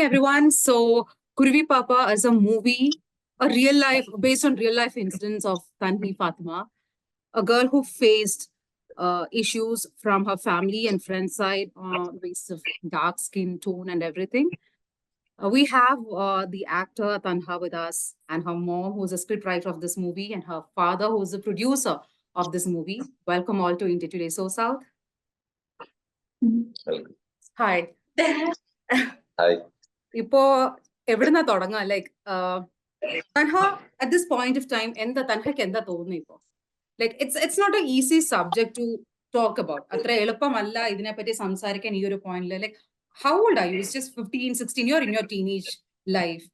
everyone. So, Kurvi Papa is a movie, a real life, based on real life incidents of Tanvi Fatima, a girl who faced issues from her family and friend side on the basis of dark skin tone and everything. We have the actor Tanha with us, and her mom, who's a scriptwriter of this movie, and her father, who's the producer of this movie. Welcome all to India Today So South. Hi. Hi. ഇപ്പോ എവിടുന്നാ തുടങ്ങാ like Thanha at this point of time എന്താ തൻഹയ്ക്ക് എന്താ തോന്നുന്നു ഇപ്പോ like it's not a easy subject to talk about അത്ര എളുപ്പമല്ല ഇതിനെപ്പറ്റി സംസാരിക്കാൻ ഈ ഒരു പോയിന്റിൽ like how old are you it's just 15-16 you are in your teenage life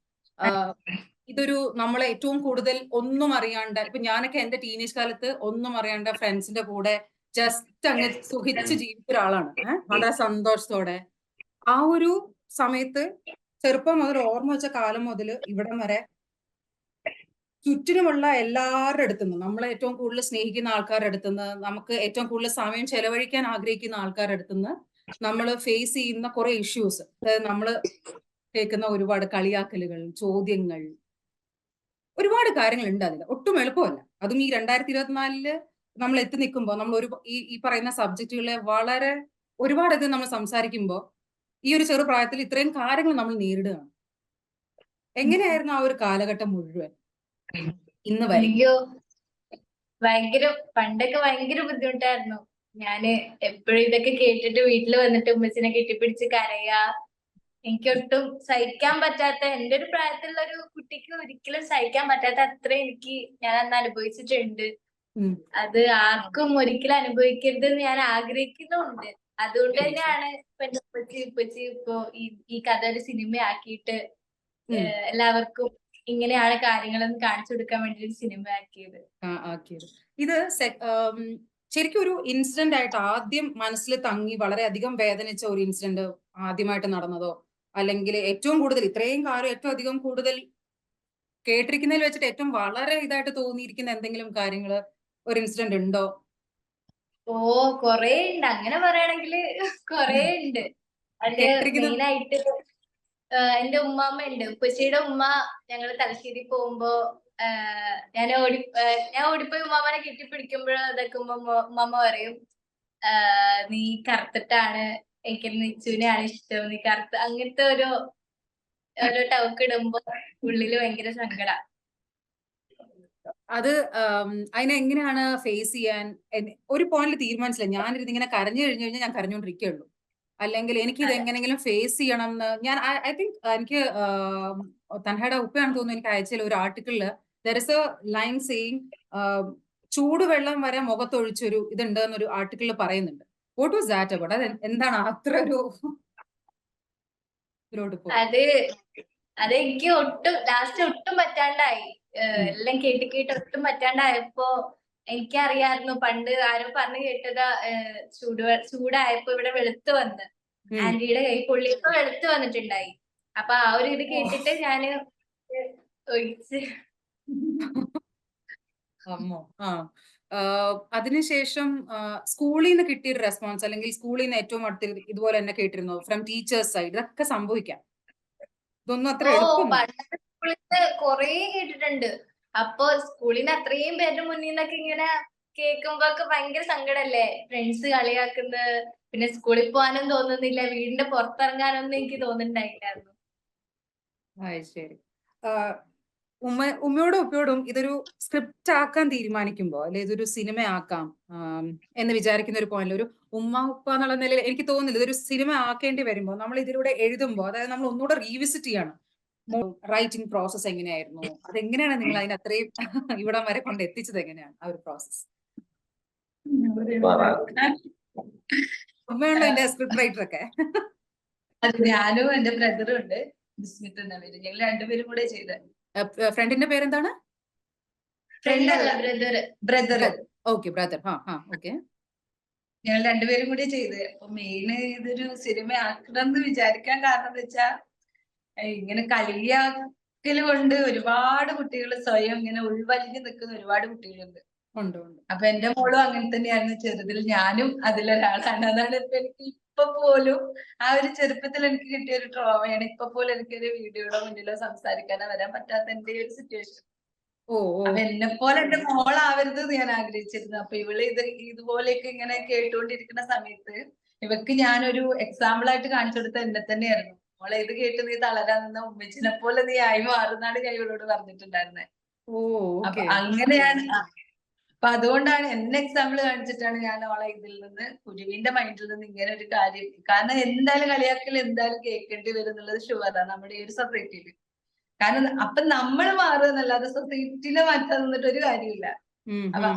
ഇതൊരു നമ്മളെ ഏറ്റവും കൂടുതൽ ഒന്നും അറിയാണ്ട് ഇപ്പൊ ഞാനൊക്കെ എന്റെ ടീനേജ് കാലത്ത് ഒന്നും അറിയാണ്ട് ഫ്രണ്ട്സിന്റെ കൂടെ ജസ്റ്റ് അങ്ങ് സുഖിച്ച് ജീവിച്ച ഒരാളാണ് വളരെ സന്തോഷത്തോടെ ആ ഒരു സമയത്ത് ചെറുപ്പം മുതൽ ഓർമ്മ വെച്ച കാലം മുതൽ ഇവിടം വരെ ചുറ്റിനുമുള്ള എല്ലാവരുടെ അടുത്തുനിന്ന് നമ്മളെ ഏറ്റവും കൂടുതൽ സ്നേഹിക്കുന്ന ആൾക്കാരുടെ അടുത്തുനിന്ന് നമുക്ക് ഏറ്റവും കൂടുതൽ സമയം ചെലവഴിക്കാൻ ആഗ്രഹിക്കുന്ന ആൾക്കാരുടെ അടുത്തുനിന്ന് നമ്മൾ ഫേസ് ചെയ്യുന്ന കുറെ ഇഷ്യൂസ് അതായത് നമ്മൾ കേൾക്കുന്ന ഒരുപാട് കളിയാക്കലുകൾ ചോദ്യങ്ങൾ ഒരുപാട് കാര്യങ്ങൾ ഉണ്ട് അതിൽ ഒട്ടും എളുപ്പമല്ല അതും ഈ 2024 നമ്മൾ എത്തി നിൽക്കുമ്പോൾ നമ്മൾ ഒരു ഈ പറയുന്ന സബ്ജക്റ്റുകളെ വളരെ ഒരുപാടധികം നമ്മൾ സംസാരിക്കുമ്പോൾ ഈ ഒരു ചെറുപ്രായത്തിൽ ഇത്രയും കാര്യങ്ങൾ നമ്മൾ നേരിടുകയാണ് എങ്ങനെയായിരുന്നു ആ ഒരു കാലഘട്ടം മുഴുവൻ ഇന്ന് വരെ പണ്ടൊക്കെ ഭയങ്കര ബുദ്ധിമുട്ടായിരുന്നു. ഞാന് എപ്പോഴും ഇതൊക്കെ കേട്ടിട്ട് വീട്ടിൽ വന്നിട്ട് ഉമ്മച്ചിനെ കെട്ടിപ്പിടിച്ച് കരയാ. എനിക്കൊട്ടും സഹിക്കാൻ പറ്റാത്ത, എന്റെ ഒരു പ്രായത്തിലുള്ള ഒരു കുട്ടിക്ക് ഒരിക്കലും സഹിക്കാൻ പറ്റാത്ത അത്ര ഞാൻ അന്ന് അനുഭവിച്ചിട്ടുണ്ട്. അത് ആർക്കും ഒരിക്കലും അനുഭവിക്കരുത് എന്ന് ഞാൻ ആഗ്രഹിക്കുന്നുണ്ട്. അതുകൊണ്ട് തന്നെയാണ് എന്റെ ഉപ്പച്ചി ഇപ്പോ ഈ കഥ ഒരു സിനിമയാക്കിയിട്ട് എല്ലാവർക്കും ഇങ്ങനെയാണ് കാര്യങ്ങളെന്ന് കാണിച്ചു കൊടുക്കാൻ വേണ്ടി ഒരു സിനിമ ആക്കിയത്. ഇത് ശരിക്കും ഒരു ഇൻസിഡന്റ് ആയിട്ട് ആദ്യം മനസ്സിൽ തങ്ങി വളരെയധികം വേദനിച്ച ഒരു ഇൻസിഡന്റ് ആദ്യമായിട്ട് നടന്നതോ അല്ലെങ്കിൽ ഏറ്റവും കൂടുതൽ ഇത്രയും കാലം ഏറ്റവും അധികം കൂടുതൽ കേട്ടിരിക്കുന്നതിൽ വെച്ചിട്ട് ഏറ്റവും വളരെ ഇതായിട്ട് തോന്നിയിരിക്കുന്ന എന്തെങ്കിലും കാര്യങ്ങള് ഒരു ഇൻസിഡന്റ് ഉണ്ടോ? കൊറേ ഉണ്ട്. അങ്ങനെ പറയുകയാണെങ്കിൽ കൊറേ ഉണ്ട്. അത് മെയിനായിട്ട് എന്റെ ഉമ്മാമ്മ ഉണ്ട്. ഉപ്പച്ചിയുടെ ഉമ്മ ഞങ്ങള് തലശ്ശേരി പോകുമ്പോ ഞാൻ ഓടിപ്പോയി ഉമ്മാമ്മനെ കെട്ടിപ്പിടിക്കുമ്പോഴോ ഇതാക്കുമ്പോ ഉമ്മാമ്മ പറയും, നീ കറുത്തിട്ടാണ്, എനിക്ക് നിച്ചുവിനെയാണ് ഇഷ്ടം, നീ കറുത്ത്, അങ്ങനത്തെ ഓരോ ടവക്ക് ഇടുമ്പോ ഉള്ളില് ഭയങ്കര സങ്കട. അത് അതിനെങ്ങനെയാണ് ഫേസ് ചെയ്യാൻ ഒരു പോയിന്റിൽ തീരുമാനിച്ചില്ല ഞാനിത് ഇങ്ങനെ കരഞ്ഞു കഴിഞ്ഞു കഴിഞ്ഞാൽ ഞാൻ കരഞ്ഞോണ്ടിരിക്കുള്ളൂ, അല്ലെങ്കിൽ എനിക്ക് ഇത് എങ്ങനെങ്കിലും ഫേസ് ചെയ്യണം എന്ന് ഞാൻ ഐ തിങ്ക് എനിക്ക് തൻഹയുടെ ഉപ്പയാണ് തോന്നുന്നു എനിക്ക് അയച്ചാൽ ഒരു ആർട്ടിക്കിളില് there is a line saying ചൂടുവെള്ളം വരെ മുഖത്തൊഴിച്ചൊരു ഇതുണ്ട് എന്നൊരു ആർട്ടിക്കിളിൽ പറയുന്നുണ്ട്. What was that about? അത് എന്താണ് അത്ര ഒരു അത് എനിക്ക് ലാസ്റ്റ് ഒട്ടും പറ്റാണ്ടായി. എല്ലാം കേട്ട് ഒട്ടും പറ്റാണ്ടായപ്പോ എനിക്കറിയായിരുന്നു, പണ്ട് ആരോ പറഞ്ഞു കേട്ടതാ, ചൂടായപ്പോ ഇവിടെ വെളുത്ത് വന്ന് ആന്റിയുടെ കൈ പൊള്ളിയപ്പോ വെളുത്ത് വന്നിട്ടുണ്ടായി. അപ്പൊ ആ ഒരു ഇത് കേട്ടിട്ട് ഞാന് ഒഴിച്ച്. അതിനുശേഷം സ്കൂളിൽ നിന്ന് കിട്ടിയൊരു റെസ്പോൺസ് അല്ലെങ്കിൽ സ്കൂളിൽ നിന്ന് ഏറ്റവും അടുത്ത് ഇതുപോലെ തന്നെ കേട്ടിരുന്നു ഫ്രം ടീച്ചേഴ്സ് സൈഡ്? ഇതൊക്കെ സംഭവിക്കാം, ഇതൊന്നും അത്ര സ്കൂളിൽ കൊറേ കേട്ടിട്ടുണ്ട്. അപ്പൊ സ്കൂളിൽ നിന്ന് അത്രയും പേരുടെ മുന്നിൽ നിന്നൊക്കെ ഇങ്ങനെ കേൾക്കുമ്പോ ഒക്കെ ഭയങ്കര സങ്കടല്ലേ. ഫ്രണ്ട്സ് കളിയാക്കുന്നത്, പിന്നെ സ്കൂളിൽ പോകാനും തോന്നുന്നില്ല, വീടിന്റെ പുറത്തിറങ്ങാനൊന്നും എനിക്ക് തോന്നുന്നുണ്ടായില്ലായിരുന്നു. ശരി. ഉമ്മയോടും ഉപ്പയോടും ഇതൊരു സ്ക്രിപ്റ്റ് ആക്കാൻ തീരുമാനിക്കുമ്പോ അല്ലെ ഇതൊരു സിനിമ ആക്കാം എന്ന് വിചാരിക്കുന്ന ഒരു പോയിന്റിൽ ഒരു ഉമ്മ ഉപ്പ എന്നുള്ള നിലയിൽ എനിക്ക് തോന്നുന്നില്ല ഇതൊരു സിനിമ ആക്കേണ്ടി വരുമ്പോൾ നമ്മൾ ഇതിലൂടെ എഴുതുമ്പോൾ, അതായത് നമ്മൾ ഒന്നുകൂടെ റീവിസിറ്റ് ചെയ്യണം റൈറ്റിംഗ് പ്രോസസ് എങ്ങനെയായിരുന്നു, അതെങ്ങനെയാണ് നിങ്ങൾ അതിന് അത്രയും ഇവിടം വരെ കൊണ്ട് എത്തിച്ചത്, എങ്ങനെയാണ് ആ ഒരു പ്രോസസ്? ഉമ്മയാണല്ലോ എന്റെ സ്ക്രിപ്റ്റ് റൈറ്റർ ഒക്കെ. ഞാനും എന്റെ ബ്രദറും ഉണ്ട്, ഞങ്ങൾ രണ്ടുപേരും കൂടെ ചെയ്ത്. ഫ്രണ്ടിന്റെ പേരെന്താണ്? ബ്രദർ. Okay, brother. ഓക്കെ. ഞങ്ങൾ രണ്ടുപേരും കൂടി ചെയ്ത്. അപ്പൊ മെയിന് ഇതൊരു സിനിമ ആക്കണം എന്ന് വിചാരിക്കാൻ കാരണം എന്ന് വെച്ചാ ഇങ്ങനെ കളിയാക്കല് കൊണ്ട് ഒരുപാട് കുട്ടികൾ സ്വയം ഇങ്ങനെ ഉൾവലിഞ്ഞു നിൽക്കുന്ന ഒരുപാട് കുട്ടികളുണ്ട്. ഉണ്ട് ഉണ്ട്. അപ്പൊ എന്റെ മോളും അങ്ങനെ തന്നെയായിരുന്നു ചെറുതിൽ, ഞാനും അതിലൊരാളാണ്. അതാണ് ഇപ്പൊ എനിക്ക് ഇപ്പൊ പോലും ആ ഒരു ചെറുപ്പത്തിൽ എനിക്ക് കിട്ടിയ ഒരു ട്രോമയാണ്. ഇപ്പൊ പോലും എനിക്കൊരു വീഡിയോയുടെ മുന്നിലോ സംസാരിക്കാനോ വരാൻ പറ്റാത്ത എന്റെ ഒരു സിറ്റുവേഷൻ. ഓ ഓ അപ്പൊ എന്നെ പോലെ എന്റെ മോളാവരുത് എന്ന് ഞാൻ ആഗ്രഹിച്ചിരുന്നു. അപ്പൊ ഇവള് ഇതുപോലെയൊക്കെ ഇങ്ങനെ കേട്ടുകൊണ്ടിരിക്കുന്ന സമയത്ത് ഇവക്ക് ഞാനൊരു എക്സാമ്പിൾ ആയിട്ട് കാണിച്ചു കൊടുത്ത എന്നെ തന്നെയായിരുന്നു. മോളെ ഇത് കേട്ട് നീ തളരാൻ നിന്ന ഉമ്മച്ചിനെ പോലെ നീ ആയി മാറുന്നാണ് ഞാൻ ഇവളോട് പറഞ്ഞിട്ടുണ്ടായിരുന്നത്. ഓ അപ്പൊ ഓക്കെ. അങ്ങനെയാണ്. അപ്പൊ അതുകൊണ്ടാണ് എന്നെ എക്സാമ്പിൾ കാണിച്ചിട്ടാണ് ഞാൻ അവളെ ഇതിൽ നിന്ന് കുരുവിന്റെ മൈൻഡിൽ നിന്ന് ഇങ്ങനെ ഒരു കാര്യം, കാരണം എന്തായാലും കളിയാക്കൽ എന്തായാലും കേൾക്കേണ്ടി വരും എന്നുള്ളത് ഷുവറാണ് നമ്മുടെ ഈ ഒരു സൊസൈറ്റിയിൽ. കാരണം അപ്പൊ നമ്മൾ മാറുക എന്നല്ലാതെ സൊസൈറ്റിനെ മാറ്റാൻ നിന്നിട്ട് ഒരു കാര്യമില്ല. അപ്പൊ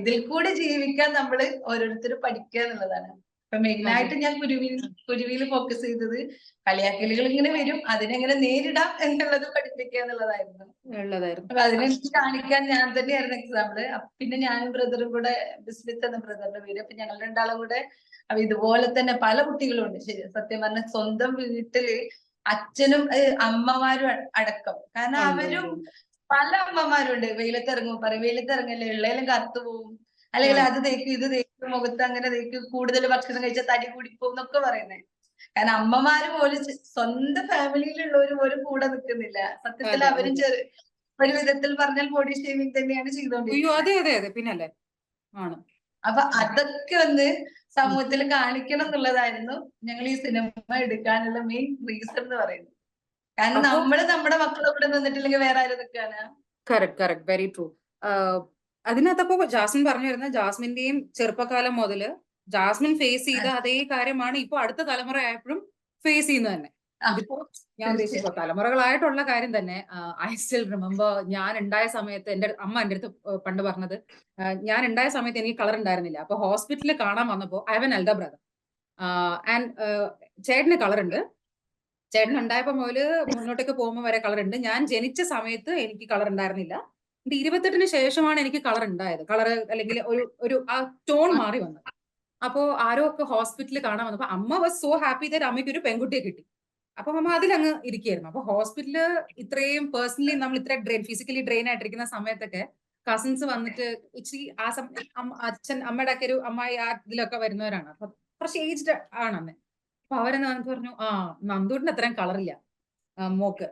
ഇതിൽ കൂടെ ജീവിക്കാൻ നമ്മള് ഓരോരുത്തരും പഠിക്കുക എന്നുള്ളതാണ്. അപ്പൊ മെയിനായിട്ട് ഞാൻ കുരുവിയിൽ ഫോക്കസ് ചെയ്തത് കളിയാക്കലുകൾ ഇങ്ങനെ വരും, അതിനെങ്ങനെ നേരിടാം എന്നുള്ളത് പഠിപ്പിക്കുക എന്നുള്ളതായിരുന്നു. അപ്പൊ അതിനെനിക്ക് കാണിക്കാൻ ഞാൻ തന്നെയായിരുന്നു എക്സാമ്പിള്. പിന്നെ ഞാനും ബ്രദറും കൂടെ, ബിസ്മിത്ത് എന്ന ബ്രദറിന്റെ പേര്, അപ്പൊ ഞങ്ങൾ രണ്ടാളും കൂടെ അപ്പൊ ഇതുപോലെ തന്നെ പല കുട്ടികളും ഉണ്ട്. ശരി, സത്യം പറഞ്ഞ സ്വന്തം വീട്ടില് അച്ഛനും അമ്മമാരും അടക്കം, കാരണം അവരും പല അമ്മമാരുണ്ട് വെയിലത്തിറങ്ങും പറയും, വെയിലത്തിറങ്ങല്ലേ ഉള്ളേലും കറുത്തു പോവും, അല്ലെങ്കിൽ അത് തേക്കും ഇത് തേക്കും മുഖത്ത് അങ്ങനെ തേക്കും, കൂടുതൽ ഭക്ഷണം കഴിച്ചാൽ തടി കൂടിപ്പോവും എന്നൊക്കെ പറയുന്നത്. കാരണം അമ്മമാര് പോലും സ്വന്തം ഫാമിലിയിലുള്ളവര് പോലും കൂടെ നിൽക്കുന്നില്ല. സത്യത്തിൽ അവരും ഒരു വിധത്തിൽ പറഞ്ഞാൽ ബോഡി ഷേമിങ് തന്നെയാണ് ചെയ്തുകൊണ്ടിരിക്കുന്നത്. പിന്നല്ലേ ആണ്. അപ്പൊ അതൊക്കെ ഒന്ന് സമൂഹത്തിൽ കാണിക്കണം എന്നുള്ളതായിരുന്നു ഞങ്ങൾ ഈ സിനിമ എടുക്കാനുള്ള മെയിൻ റീസൺ എന്ന് പറയുന്നത്. കാരണം നമ്മള് നമ്മുടെ മക്കളെ കൂടെ നിന്നിട്ടില്ലെങ്കിൽ വേറെ ആരും നിൽക്കാനാ. Correct very true. അതിനകത്തപ്പോ ജാസ്മിൻ പറഞ്ഞു വരുന്നത്, ജാസ്മിന്റെയും ചെറുപ്പകാലം മുതല് ജാസ്മിൻ ഫേസ് ചെയ്ത അതേ കാര്യമാണ് ഇപ്പൊ അടുത്ത തലമുറ ആയപ്പോഴും ഫേസ് ചെയ്യുന്നത് തന്നെ. ഇതിപ്പോ ഞാൻ ഉദ്ദേശിച്ചപ്പോ തലമുറകളായിട്ടുള്ള കാര്യം തന്നെ. ഐ സ്റ്റിൽ റിമെമ്പർ ഞാൻ ഉണ്ടായ സമയത്ത് എന്റെ അമ്മ എന്റെ അടുത്ത് പണ്ട് പറഞ്ഞത്, ഞാൻ ഉണ്ടായ സമയത്ത് എനിക്ക് കളർ ഉണ്ടായിരുന്നില്ല. അപ്പൊ ഹോസ്പിറ്റലിൽ കാണാൻ വന്നപ്പോ I have an elder brother and ചേട്ടന് കളർ ഉണ്ട്. ചേട്ടൻ ഉണ്ടായപ്പോ മുതല് മുന്നോട്ടേക്ക് പോകുമ്പോൾ വരെ കളർ ഉണ്ട്. ഞാൻ ജനിച്ച സമയത്ത് എനിക്ക് കളർ ഉണ്ടായിരുന്നില്ല. 28 ശേഷമാണ് എനിക്ക് കളർ ഉണ്ടായത്. കളർ അല്ലെങ്കിൽ ഒരു ആ ടോൺ മാറി വന്നത്. അപ്പോ ആരോ ഒക്കെ ഹോസ്പിറ്റലിൽ കാണാൻ വന്നപ്പോ അമ്മ വാസ് സോ ഹാപ്പി ദാറ്റ് അമ്മയ്ക്ക് ഒരു പെൺകുട്ടിയെ കിട്ടി. അപ്പൊ അമ്മ അതിലങ്ങ് ഇരിക്കുകയായിരുന്നു. അപ്പൊ ഹോസ്പിറ്റലില് ഇത്രയും പേഴ്സണലി നമ്മൾ ഇത്ര ഫിസിക്കലി ഡ്രെയിൻ ആയിട്ടിരിക്കുന്ന സമയത്തൊക്കെ കസിൻസ് വന്നിട്ട് ഇച്ചിരി ആ അച്ഛൻ അമ്മയുടെ ഒക്കെ ഒരു അമ്മായി ആ ഇതിലൊക്കെ വരുന്നവരാണ്. അപ്പൊ കുറച്ച് ഏജ്ഡ് ആണ് അന്ന്. അപ്പൊ അവരെന്ന് വന്നിട്ട് പറഞ്ഞു, നന്ദൂട്ടിന് അത്രയും കളറില്ല മോക്ക്.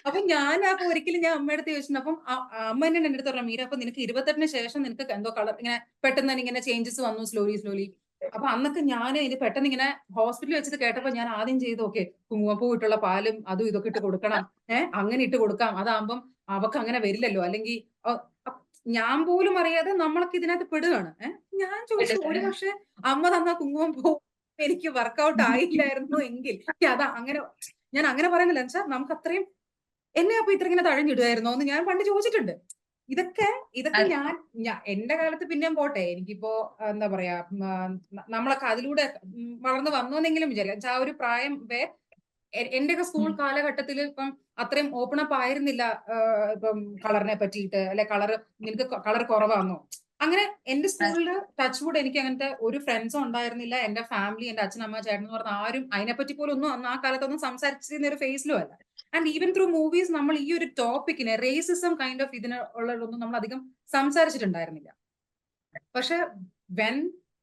അപ്പൊ ഞാൻ അപ്പൊ ഒരിക്കലും ഞാൻ അമ്മയുടെ അടുത്ത് ചോദിച്ചിട്ടുണ്ട്. അപ്പം അമ്മ തന്നെ എന്റെ അടുത്ത് പറഞ്ഞു, മീര അപ്പൊ നിനക്ക് 28 ശേഷം നിനക്ക് എന്തോ കളർ ഇങ്ങനെ പെട്ടെന്ന് തന്നെ ഇങ്ങനെ ചേഞ്ചസ് വന്നു സ്ലോലി. അപ്പൊ അന്നൊക്കെ ഞാൻ ഇത് പെട്ടെന്ന് ഇങ്ങനെ ഹോസ്പിറ്റലിൽ വെച്ചിട്ട് കേട്ടപ്പോ ഞാൻ ആദ്യം ചെയ്തു, ഓക്കെ കുങ്കുമപ്പൂ ഇട്ടുള്ള പാലും അതും ഇതൊക്കെ ഇട്ട് കൊടുക്കണം, അങ്ങനെ ഇട്ട് കൊടുക്കാം, അതാകുമ്പം അവക്ക് അങ്ങനെ വരില്ലല്ലോ, അല്ലെങ്കിൽ ഞാൻ പോലും അറിയാതെ നമ്മളൊക്കെ ഇതിനകത്ത് പെടുകയാണ്. ഞാൻ ചോദിച്ചു, ഒരു പക്ഷെ അമ്മ തന്ന കുങ്കുമപ്പൂ എനിക്ക് വർക്കൗട്ട് ആയില്ലായിരുന്നു എങ്കിൽ അതാ അങ്ങനെ ഞാൻ അങ്ങനെ പറയുന്നില്ല. വെച്ചാൽ നമുക്ക് അത്രയും എന്നെ അപ്പൊ ഇത്ര ഇങ്ങനെ തഴഞ്ഞിടുമായിരുന്നോ എന്ന് ഞാൻ പണ്ട് ചോദിച്ചിട്ടുണ്ട്. ഇതൊക്കെ ഞാൻ എന്റെ കാലത്ത് പിന്നെയും പോട്ടെ, എനിക്കിപ്പോ എന്താ പറയാ നമ്മളൊക്കെ അതിലൂടെ വളർന്നു വന്നോന്നെങ്കിലും വിചാരിക്കാം. ആ ഒരു പ്രായം എന്റെയൊക്കെ സ്കൂൾ കാലഘട്ടത്തിൽ ഇപ്പം അത്രയും ഓപ്പൺ അപ്പ് ആയിരുന്നില്ല ഇപ്പം കളറിനെ പറ്റിയിട്ട്, അല്ലെ നിനക്ക് കളർ കുറവാണോ അങ്ങനെ. എന്റെ സ്കൂളില് ടച്ച് വുഡ് എനിക്ക് അങ്ങനത്തെ ഒരു ഫ്രണ്ട്സും ഉണ്ടായിരുന്നില്ല. എന്റെ ഫാമിലി, എന്റെ അച്ഛനമ്മ ചേട്ടൻ എന്ന് പറഞ്ഞ ആരും അതിനെപ്പറ്റി പോലും ഒന്നും ആ കാലത്തൊന്നും സംസാരിച്ചിരുന്ന ഒരു ഫേസിലും അല്ല. ആൻഡ് ഈവൻ ത്രൂ മൂവീസ് നമ്മൾ ഈ ഒരു ടോപ്പിക്കിനെ റേസിസം കൈൻഡ് ഓഫ് ഇതിന് ഉള്ളതൊന്നും നമ്മൾ അധികം സംസാരിച്ചിട്ടുണ്ടായിരുന്നില്ല. പക്ഷെ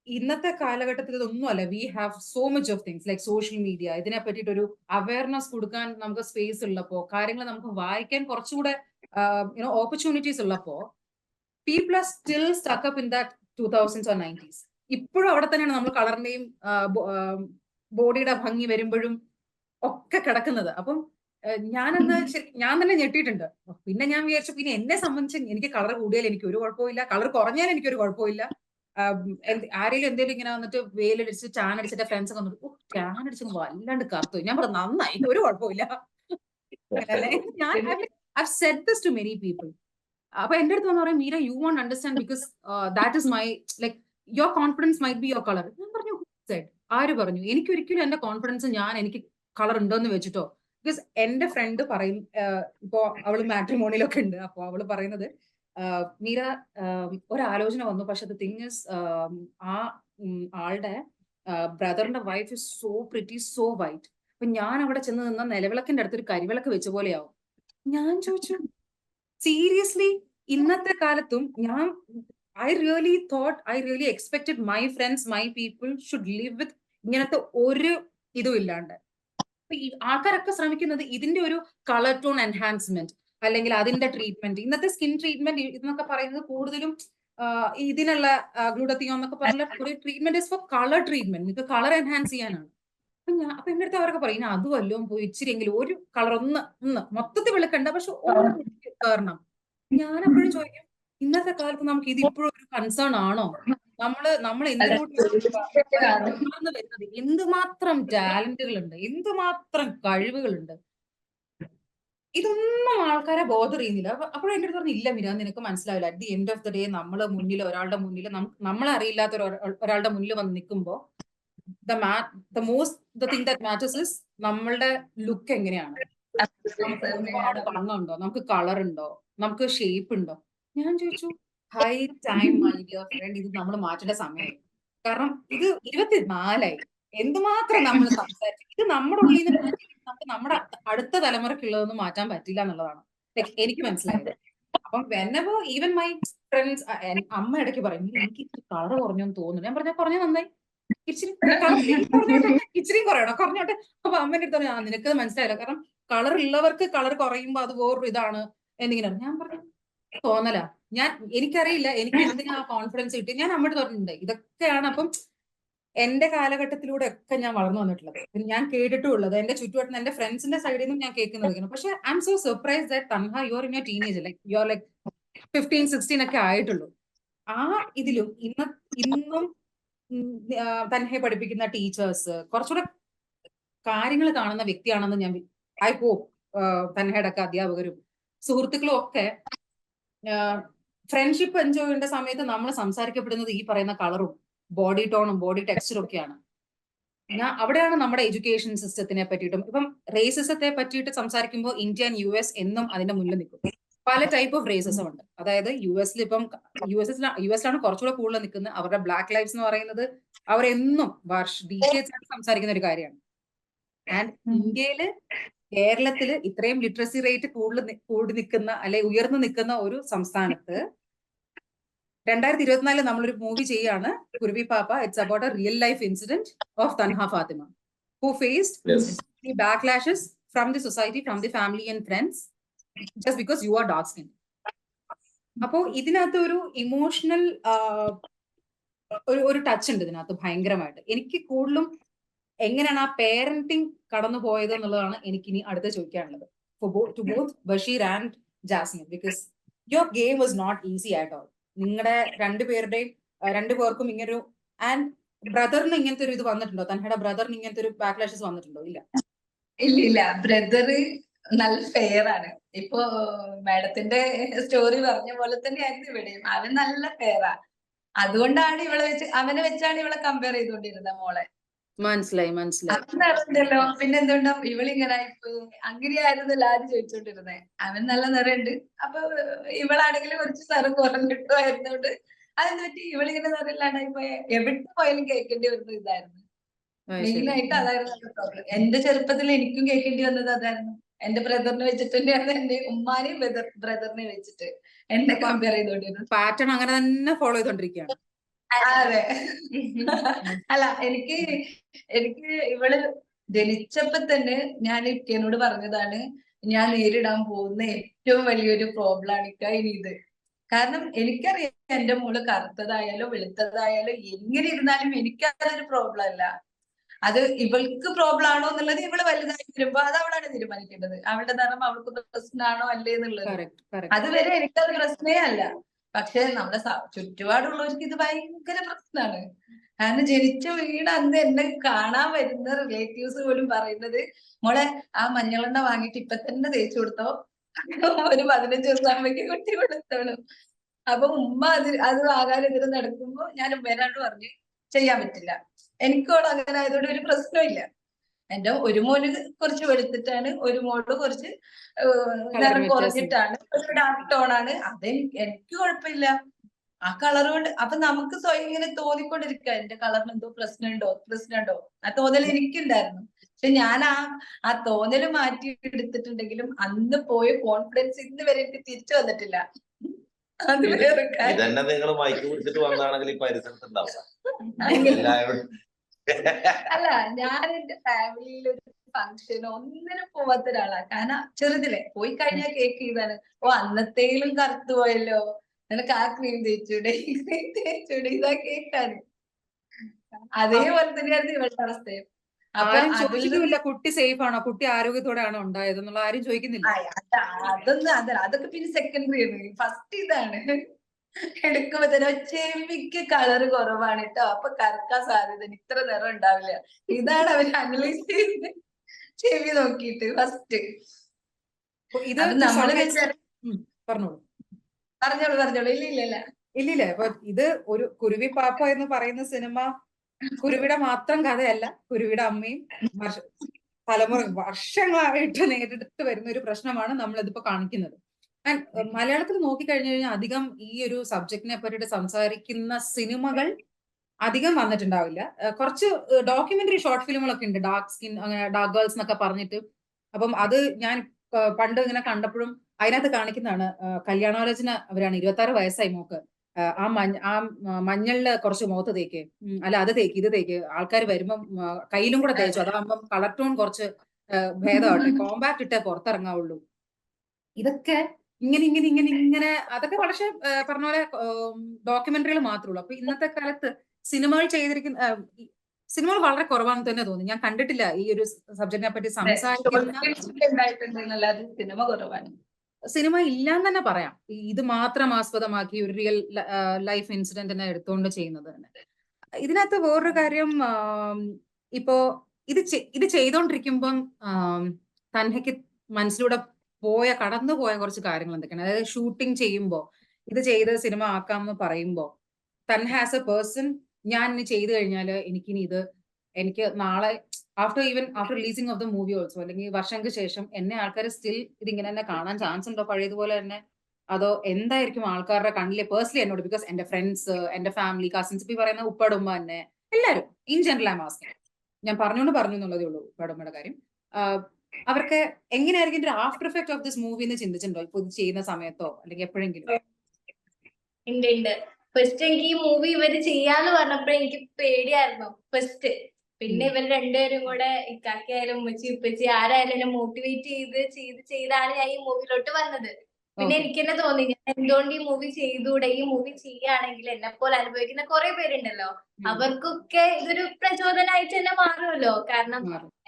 ഇന്നത്തെ കാലഘട്ടത്തിൽ ഇതൊന്നുമല്ല. We have so much of things like social media. ഇതിനെ പറ്റിയിട്ട് ഒരു അവയർനെസ് കൊടുക്കാൻ നമുക്ക് സ്പേസ് ഉള്ളപ്പോ, കാര്യങ്ങൾ നമുക്ക് വായിക്കാൻ കുറച്ചുകൂടെ ഓപ്പർച്യൂണിറ്റീസ് ഉള്ളപ്പോ, people are still stuck up in that 2000s or 90s. ഇപ്പോഴും അവിടെ തന്നെയാണ് നമ്മൾ കളറിന്റെയും ബോഡിയുടെ ഭംഗി വരുമ്പോഴും ഒക്കെ കിടക്കുന്നത്. അപ്പം ഞാൻ തന്നെ ഞെട്ടിയിട്ടുണ്ട്. പിന്നെ ഞാൻ വിചാരിച്ചു, പിന്നെ എന്നെ സംബന്ധിച്ച് എനിക്ക് കളർ കൂടിയാൽ എനിക്ക് ഒരു കുഴപ്പമില്ല, കളർ കുറഞ്ഞാൽ എനിക്കൊരു കുഴപ്പമില്ല. ആരെങ്കിലും എന്തെങ്കിലും ഇങ്ങനെ വന്നിട്ട് വെയിലടിച്ച് ടാൻ അടിച്ചിട്ട് ഫ്രണ്ട്സ് ഒക്കെ വന്നിട്ട് ടാൻ അടിച്ചത് വല്ലാണ്ട് കറുത്തു, ഞാൻ പറഞ്ഞു നന്നായി, ഒരു കുഴപ്പമില്ല. ഞാൻ I've said this to many people. അപ്പൊ എന്റെ അടുത്ത് വന്ന് പറയും, Meera you won't understand because that is my like your confidence might be your colour. ഞാൻ പറഞ്ഞു, ആര് പറഞ്ഞു? എനിക്കൊരിക്കലും എന്റെ കോൺഫിഡൻസ് എനിക്ക് കളർ ഉണ്ടോന്ന് വെച്ചിട്ടോ. ബിക്കോസ് എന്റെ ഫ്രണ്ട് പറയും, ഇപ്പോ അവള് മാട്രിമോണിയിലൊക്കെ ഉണ്ട്. അപ്പൊ അവള് പറയുന്നത്, മീര ഒരാലോചന വന്നു, പക്ഷെ ദ തിങ് ഇസ് ആ ആളുടെ ബ്രദറിന്റെ wife is so pretty, so white. അപ്പൊ ഞാൻ അവിടെ ചെന്ന് നിന്ന നിലവിളക്കിന്റെ അടുത്ത് ഒരു കരിവിളക്ക് വെച്ച പോലെയാവും. ഞാൻ ചോദിച്ചു സീരിയസ്ലി ഇന്നത്തെ കാലത്തും ഞാൻ I really expected my friends my people should live with ഇങ്ങനത്തെ ഒരു ഇതും ഇല്ലാണ്ട്. അപ്പൊ ഈ ആൾക്കാരൊക്കെ ശ്രമിക്കുന്നത് ഇതിന്റെ ഒരു കളർ ടോൺ എൻഹാൻസ്മെന്റ് അല്ലെങ്കിൽ അതിന്റെ ട്രീറ്റ്മെന്റ്. ഇന്നത്തെ സ്കിൻ ട്രീറ്റ്മെന്റ് എന്നൊക്കെ പറയുന്നത് കൂടുതലും ഇതിനുള്ള ഗ്ലൂട്ടത്തിയോൺ എന്നൊക്കെ പറഞ്ഞ ഒരു treatment is for colour treatment, നിങ്ങൾക്ക് കളർ എൻഹാൻസ് ചെയ്യാനാണ്. അപ്പൊ എന്റെ അടുത്ത് അവരൊക്കെ പറയും അത് വല്ലതും പോയി ഇച്ചിരിയെങ്കിലും ഒരു കളർ ഒന്ന് മൊത്തത്തിൽ വെളുക്കണ്ട, പക്ഷെ ഒന്ന് കയറണം. ഞാൻ എപ്പോഴും ചോദിക്കും ഇന്നത്തെ കാലത്ത് നമുക്ക് ഇത് ഇപ്പോഴും ഒരു കൺസേൺ ആണോ? നമ്മൾ എന്തിനോട് വരുന്നത്? എന്തുമാത്രം ടാലന്റുകളുണ്ട്, എന്തുമാത്രം കഴിവുകളുണ്ട്, ഇതൊന്നും ആൾക്കാരെ ബോധർ ചെയ്യുന്നില്ല. അപ്പോഴും എന്റെ അടുത്ത് പറഞ്ഞു ഇല്ല മിര, നിനക്ക് മനസ്സിലാവില്ല. At the end of the day ഒരാളുടെ മുന്നിൽ നമ്മളെ അറിയില്ലാത്ത ഒരാളുടെ മുന്നിൽ വന്ന് നിൽക്കുമ്പോ the thing that matters is നമ്മളുടെ ലുക്ക് എങ്ങനെയാണ്. നമുക്ക് ഒരുപാട് വണ്ണമുണ്ടോ, നമുക്ക് കളർ ഉണ്ടോ, നമുക്ക് ഷേപ്പ് ഉണ്ടോ? ഞാൻ ചോദിച്ചു high time my dear friend, ഇത് നമ്മൾ മാറ്റേണ്ട സമയമായി. കാരണം ഇത് 24 എന്തുമാത്രം നമ്മൾ സംസാരിച്ചു, ഇത് നമ്മുടെ ഉള്ളിൽ നിന്ന് നമുക്ക് നമ്മുടെ അടുത്ത തലമുറക്കുള്ളതൊന്നും മാറ്റാൻ പറ്റില്ല എന്നുള്ളതാണ് എനിക്ക് മനസ്സിലായത്. അപ്പം whenever even my friends, അമ്മ ഇടയ്ക്ക് പറയും എനിക്ക് ഇച്ചിരി കളർ കുറഞ്ഞെന്ന് തോന്നുന്നു. ഞാൻ പറഞ്ഞ കുറഞ്ഞ നന്നായി, ഇച്ചിരി കുറഞ്ഞോട്ടെ. അപ്പൊ അമ്മേന്റെ അടുത്ത് പറഞ്ഞു നിനക്ക് മനസ്സിലായില്ല, കാരണം കളർ ഉള്ളവർക്ക് കളർ കുറയുമ്പോ അത് വേറൊരു ഇതാണ് എന്നിങ്ങനെ. ഞാൻ പറഞ്ഞു തോന്നല, എനിക്കറിയില്ല എനിക്ക് എന്തിനാ കോൺഫിഡൻസ് കിട്ടി. ഞാൻ അമ്മയോട് പറഞ്ഞിട്ടുണ്ട് ഇതൊക്കെയാണ്. അപ്പം എന്റെ കാലഘട്ടത്തിലൂടെ ഒക്കെ ഞാൻ വളർന്നു വന്നിട്ടുള്ളത്, ഞാൻ കേട്ടിട്ടുള്ളത്, എന്റെ ചുറ്റുവട്ടം എന്റെ ഫ്രണ്ട്സിന്റെ സൈഡിൽ നിന്നും ഞാൻ കേൾക്കുന്നത്. പക്ഷെ I am so surprise that Thanha you are in your teenage, you are 15-16 ഒക്കെ ആയിട്ടുള്ളൂ. ആ ഇതിലും ഇന്നും തൻഹയെ പഠിപ്പിക്കുന്ന ടീച്ചേഴ്സ് കുറച്ചുകൂടെ കാര്യങ്ങൾ കാണുന്ന വ്യക്തിയാണെന്ന് ഞാൻ ഐ ഹോപ്പ്. തൻഹയുടെ ഒക്കെ അധ്യാപകരും സുഹൃത്തുക്കളും ഒക്കെ ഫ്രണ്ട്ഷിപ്പ് എൻജോയ് ചെയ്യേണ്ട സമയത്ത് നമ്മൾ സംസാരിക്കപ്പെടുന്നത് ഈ പറയുന്ന കളറും ബോഡി ടോണും ബോഡി ടെക്സ്ചറും ഒക്കെയാണ്. അവിടെയാണ് നമ്മുടെ എഡ്യൂക്കേഷൻ സിസ്റ്റത്തിനെ പറ്റിയിട്ടും ഇപ്പം റേസിസത്തെ പറ്റിയിട്ട് സംസാരിക്കുമ്പോൾ ഇന്ത്യ ആൻഡ് US എന്നും അതിന്റെ മുന്നിൽ നിൽക്കും. പല ടൈപ്പ് ഓഫ് റേസിസം ഉണ്ട്. അതായത് യുഎസിലാണ് കുറച്ചുകൂടെ കൂടുതൽ നിൽക്കുന്നത്. അവരുടെ ബ്ലാക്ക് ലൈഫ്സ് എന്ന് പറയുന്നത് അവരെന്നും ഡീക്കേഡ്സ് ആയിട്ട് സംസാരിക്കുന്ന ഒരു കാര്യമാണ്. ആൻഡ് ഇന്ത്യയില് കേരളത്തില് ഇത്രയും ലിറ്ററസി റേറ്റ് കൂടി നിൽക്കുന്ന അല്ലെ ഉയർന്നു നിൽക്കുന്ന ഒരു സംസ്ഥാനത്ത് 2024 നമ്മളൊരു മൂവി ചെയ്യാണ് Kuruvi Pappa. It's about a real life incident of Thanha Fathima who faced the backlashes from the society, from the family and friends just because you are dark skinned. അപ്പോ ഇതിനകത്ത് ഒരു ഇമോഷണൽ ഒരു ടച്ച് ഉണ്ട് ഇതിനകത്ത് ഭയങ്കരമായിട്ട്. എനിക്ക് കൂടുതലും എങ്ങനെയാണ് ആ പേരന്റിങ് കടന്നു പോയത് എന്നുള്ളതാണ് എനിക്ക് ഇനി അടുത്ത് ചോദിക്കാനുള്ളത്. to both Basheer and Jasmine, because your game was not easy at all. നിങ്ങളുടെ രണ്ടുപേർക്കും ഇങ്ങനൊരു, ആൻഡ് ബ്രദറിന് ഇങ്ങനത്തെ ഒരു ഇത് വന്നിട്ടുണ്ടോ? തൻഹയുടെ ബ്രദറിന് ഇങ്ങനത്തെ ഒരു ബാക്ക്ലാഷസ് വന്നിട്ടുണ്ടോ? ഇല്ല ബ്രദർ നല്ല ഫെയർ ആണ്. ഇപ്പൊ മാഡത്തിന്റെ സ്റ്റോറി പറഞ്ഞ പോലെ തന്നെയായിരുന്നു ഇവിടെയും. അവൻ നല്ല ഫെയറാ. അതുകൊണ്ടാണ് അവനെ വെച്ചാണ് ഇവളെ കമ്പയർ ചെയ്തുകൊണ്ടിരുന്നത് മോളെ. മനസ്സിലായി. നടന്നല്ലോ. പിന്നെ എന്തുകൊണ്ടാ ഇവളിങ്ങനെ അങ്ങനെയായിരുന്നല്ലോ ആദ്യം ചോദിച്ചോണ്ടിരുന്നേ. അവൻ നല്ല നിറയുണ്ട്, അപ്പൊ ഇവളാണെങ്കിലും കുറച്ച് നിറം കുറഞ്ഞിട്ടുമായിരുന്നോണ്ട് അതെന്ന് പറ്റി ഇവളിങ്ങനെ നിറയില്ലാണ്ടായി പോയ എവിടെ പോയാലും കേൾക്കേണ്ടി വരുന്ന ഇതായിരുന്നു. മെയിനായിട്ട് അതായിരുന്നു നമ്മുടെ പ്രോബ്ലം. എന്റെ ചെറുപ്പത്തിൽ എനിക്കും കേൾക്കേണ്ടി വന്നത് അതായിരുന്നു. എന്റെ ബ്രദറിനെ വെച്ചിട്ട് തന്നെയാണ് എന്റെ ഉമ്മാനെയും ബ്രദറിനെ വെച്ചിട്ട് എന്നെ കമ്പയർ ചെയ്തോണ്ടിരുന്നത്. പാറ്റേൺ അങ്ങനെ തന്നെ ഫോളോ ചെയ്തോണ്ടിരിക്കുകയാണ്. അതെ. അല്ല എനിക്ക് ഇവള് ജനിച്ചപ്പോ തന്നെ ഞാൻ ഇക്കനോട് പറഞ്ഞതാണ് ഞാൻ നേരിടാൻ പോകുന്ന ഏറ്റവും വലിയൊരു പ്രോബ്ലം ആണ് ഇക്ക ഇനി ഇത്. കാരണം എനിക്കറിയാം എന്റെ മോള് കറുത്തതായാലോ വെളുത്തതായാലോ എങ്ങനെ ഇരുന്നാലും എനിക്കതൊരു പ്രോബ്ലം അല്ല. അത് ഇവൾക്ക് പ്രോബ്ലം ആണോ എന്നുള്ളത് ഇവള് വലുതായി വരുമ്പോ അത് അവളാണ് തീരുമാനിക്കേണ്ടത്. അവളുടെ നിറം അവൾക്ക് പ്രശ്നമാണോ അല്ലേ എന്നുള്ളത്. അതുവരെ എനിക്കത് പ്രശ്നമേ അല്ല. പക്ഷെ നമ്മുടെ ചുറ്റുപാടുള്ളവർക്ക് ഇത് ഭയങ്കര പ്രശ്നമാണ്. കാരണം ജനിച്ച വീട് അന്ന് എന്നെ കാണാൻ വരുന്ന റിലേറ്റീവ്സ് പോലും പറയുന്നത് മോളെ ആ മഞ്ഞളെണ്ണ വാങ്ങിയിട്ട് ഇപ്പൊ തന്നെ തേച്ചു കൊടുത്തോ, ഒരു 15 ദിവസം ആകുമ്പോഴേക്ക് കുട്ടി കൊടുത്തോളൂ. അപ്പൊ ഉമ്മ അത് വാങ്ങാനെതിരെ നടക്കുമ്പോ ഞാൻ ഉമ്മേനോട് പറഞ്ഞു ചെയ്യാൻ പറ്റില്ല. എനിക്കോട് അങ്ങനെ ആയതുകൊണ്ട് ഒരു പ്രശ്നമില്ല. എന്റെ ഒരു മോന് കുറച്ച് വെളുത്തിട്ടാണ്, ഒരു മോള് കുറച്ച് നിറം കുറഞ്ഞിട്ടാണ്, ഒരു ഡാർക്ക് ടോൺ ആണ്. എനിക്ക് കുഴപ്പമില്ല. ആ കളർ കൊണ്ട് അപ്പൊ നമുക്ക് സ്വയം ഇങ്ങനെ തോന്നിക്കൊണ്ടിരിക്കുക എന്റെ കളറിന് എന്തോ പ്രശ്നമുണ്ടോ ആ തോന്നൽ എനിക്കുണ്ടായിരുന്നു. പക്ഷെ ഞാൻ ആ തോന്നല് മാറ്റി എടുത്തിട്ടുണ്ടെങ്കിലും അന്ന് പോയ കോൺഫിഡൻസ് ഇന്ന് വരെ എനിക്ക് തിരിച്ചു വന്നിട്ടില്ല. അത് വേറെ കാര്യം. ഇതന്നെ നിങ്ങൾ മൈക്ക് പിടിച്ചിട്ട് വന്നാണെങ്കിൽ ഈ പരിസരത്ത് ഉണ്ടാവും എല്ലാവരും. അല്ല, ഞാൻ എന്റെ ഫാമിലിയിൽ ഒരു ഫംഗ്ഷനോ ഒന്നിനും പോവാത്ത ഒരാളാ. കാരണം ചെറുതിലെ പോയി കഴിഞ്ഞാൽ കേക്ക് ഇതാണ്, ഓ അന്നത്തേലും കറുത്തു പോയല്ലോ, നിനക്ക് ആ ക്രീം തേച്ചൂടെ ഈ ക്രീം തേച്ചൂടെ, ഇതാ കേക്കാണ്. അതേപോലെ തന്നെയായിരുന്നു ഇവളുടെ അവസ്ഥയും. അപ്പൊ ആരും അതിൽ ചോദിച്ചിട്ടുമില്ല കുട്ടി സേഫ് ആണോ, കുട്ടി ആരോഗ്യത്തോടെ ആണോ ഉണ്ടായത് എന്നുള്ള ആരും ചോദിക്കുന്നില്ല. അതൊക്കെ പിന്നെ സെക്കൻഡറി ആണ്. ഫസ്റ്റ് ഇതാണ് എടുക്കുമ്പോ തന്നെ ചെവിക്ക് കളറ് കുറവാണ് കേട്ടോ, അപ്പൊ കറക്കാൻ സാധ്യത ഇത്ര നിറം ഉണ്ടാവില്ല. ഇതാണ് അവർ അനലൈസ് ചെയ്ത് ചെവി നോക്കിയിട്ട് ഫസ്റ്റ്. ഇത് അപ്പൊ നമ്മള് പറഞ്ഞോളൂ. പറഞ്ഞോളൂ. ഇല്ല. ഇല്ലില്ല, അപ്പൊ ഇത് ഒരു കുരുവി പാപ്പ എന്ന് പറയുന്ന സിനിമ കുരുവിയുടെ മാത്രം കഥയല്ല, കുരുവിയുടെ അമ്മയും വർഷങ്ങളായിട്ട് നേരിട്ട് വരുന്ന ഒരു പ്രശ്നമാണ് നമ്മൾ ഇതിപ്പോ കാണിക്കുന്നത്. ആൻഡ് മലയാളത്തിൽ നോക്കിക്കഴിഞ്ഞു കഴിഞ്ഞാൽ അധികം ഈ ഒരു സബ്ജക്റ്റിനെ പറ്റിയിട്ട് സംസാരിക്കുന്ന സിനിമകൾ അധികം വന്നിട്ടുണ്ടാവില്ല. കുറച്ച് ഡോക്യുമെന്ററി ഷോർട്ട് ഫിലിമുകളൊക്കെ ഉണ്ട്, ഡാർക്ക് ഗേൾസ് എന്നൊക്കെ പറഞ്ഞിട്ട്. അപ്പം അത് ഞാൻ പണ്ട് ഇങ്ങനെ കണ്ടപ്പോഴും അതിനകത്ത് കാണിക്കുന്നതാണ് കല്യാണാലോചന അവരാണ്, 26 വയസ്സായി മോക്ക്, ആ മഞ്ഞളില് കുറച്ച് മുഖത്ത് തേക്ക്, അല്ല അത് തേക്ക് ഇത് തേക്ക്, ആൾക്കാർ വരുമ്പം കയ്യിലും കൂടെ തേച്ചു, അതാകുമ്പം കളർ ടോൺ കുറച്ച് ഭേദമാട്ടെ, കോമ്പാക്ട് ഇട്ടേ പുറത്തിറങ്ങാവുള്ളൂ. ഇതൊക്കെ ഇങ്ങനെ അതൊക്കെ വളരെ പറഞ്ഞ പോലെ ഡോക്യുമെന്ററികൾ മാത്രമേ ഉള്ളൂ. അപ്പൊ ഇന്നത്തെ കാലത്ത് സിനിമകൾ സിനിമകൾ വളരെ കുറവാണെന്ന് തന്നെ തോന്നി. ഞാൻ കണ്ടിട്ടില്ല ഈ ഒരു സബ്ജക്റ്റിനെ പറ്റി സംസാരിക്കുന്ന സിനിമ കുറവാണ്. സിനിമ ഇല്ലാന്ന് തന്നെ പറയാം. ഇത് മാത്രം ആസ്പദമാക്കി ഒരു റിയൽ ലൈഫ് ഇൻസിഡന്റിനെ എടുത്തുകൊണ്ട് ചെയ്യുന്നത് തന്നെ. ഇതിനകത്ത് വേറൊരു കാര്യം, ഇപ്പോ ഇത് ചെയ്തോണ്ടിരിക്കുമ്പം തൻഹയ്ക്ക് മനസ്സിലൂടെ കടന്നുപോയ കുറച്ച് കാര്യങ്ങൾ എന്തൊക്കെയാണ്? അതായത് ഷൂട്ടിംഗ് ചെയ്യുമ്പോ ഇത് ചെയ്ത് സിനിമ ആക്കാമെന്ന് പറയുമ്പോ തൻഹ ആസ് എ പേഴ്സൺ, ഞാൻ ഇനി ചെയ്തു കഴിഞ്ഞാല് എനിക്ക് നാളെ after releasing of the movie also, അല്ലെങ്കിൽ വർഷങ്ങൾക്ക് ശേഷം എന്നെ ആൾക്കാർ സ്റ്റിൽ ഇതിങ്ങനെ തന്നെ കാണാൻ ചാൻസ് ഉണ്ടോ പഴയതുപോലെ തന്നെ? അതോ എന്തായിരിക്കും ആൾക്കാരുടെ കണ്ണിലെ പേഴ്സണലി എന്നോട്, ബിക്കോസ് എന്റെ ഫ്രണ്ട്സ്, എന്റെ ഫാമിലി, കസിൻസ്, ഇപ്പൊ പറയുന്ന ഉപ്പടുമ്പ തന്നെ എല്ലാവരും ഇൻ ജനറൽ ആം ആസ്കിങ്, ഞാൻ പറഞ്ഞു എന്നുള്ളതേ ഉള്ളൂ ഉപ്പടുമ്പയുടെ കാര്യം, അവർക്ക് എങ്ങനെയായിരിക്കും ഒരു after effect of this movie എന്ന് ചിന്തിച്ചിട്ടുണ്ടോ ഇപ്പൊ ഇത് ചെയ്യുന്ന സമയത്തോ അല്ലെങ്കിൽ എപ്പോഴെങ്കിലും? ഉണ്ട്. ഫസ്റ്റ് എനിക്ക് ഈ മൂവി ഇവര് ചെയ്യാന്ന് പറഞ്ഞപ്പോ എനിക്ക് പേടിയായിരുന്നു ഫസ്റ്റ്. പിന്നെ ഇവർ രണ്ടുപേരും കൂടെ ഇക്കാക്കയായാലും ഉപ്പച്ചി ആരായാലും എന്നെ മോട്ടിവേറ്റ് ചെയ്താണ് ഞാൻ ഈ മൂവിയിലോട്ട് വന്നത്. പിന്നെ എനിക്ക് തന്നെ തോന്നി ഞാൻ എന്തുകൊണ്ട് ഈ മൂവി ചെയ്തുകൂടെ, ഈ മൂവി ചെയ്യുകയാണെങ്കിൽ എന്നെ പോലെ അനുഭവിക്കുന്ന കുറെ പേരുണ്ടല്ലോ, അവർക്കൊക്കെ ഇതൊരു പ്രചോദനമായിട്ട് തന്നെ മാറുമല്ലോ. കാരണം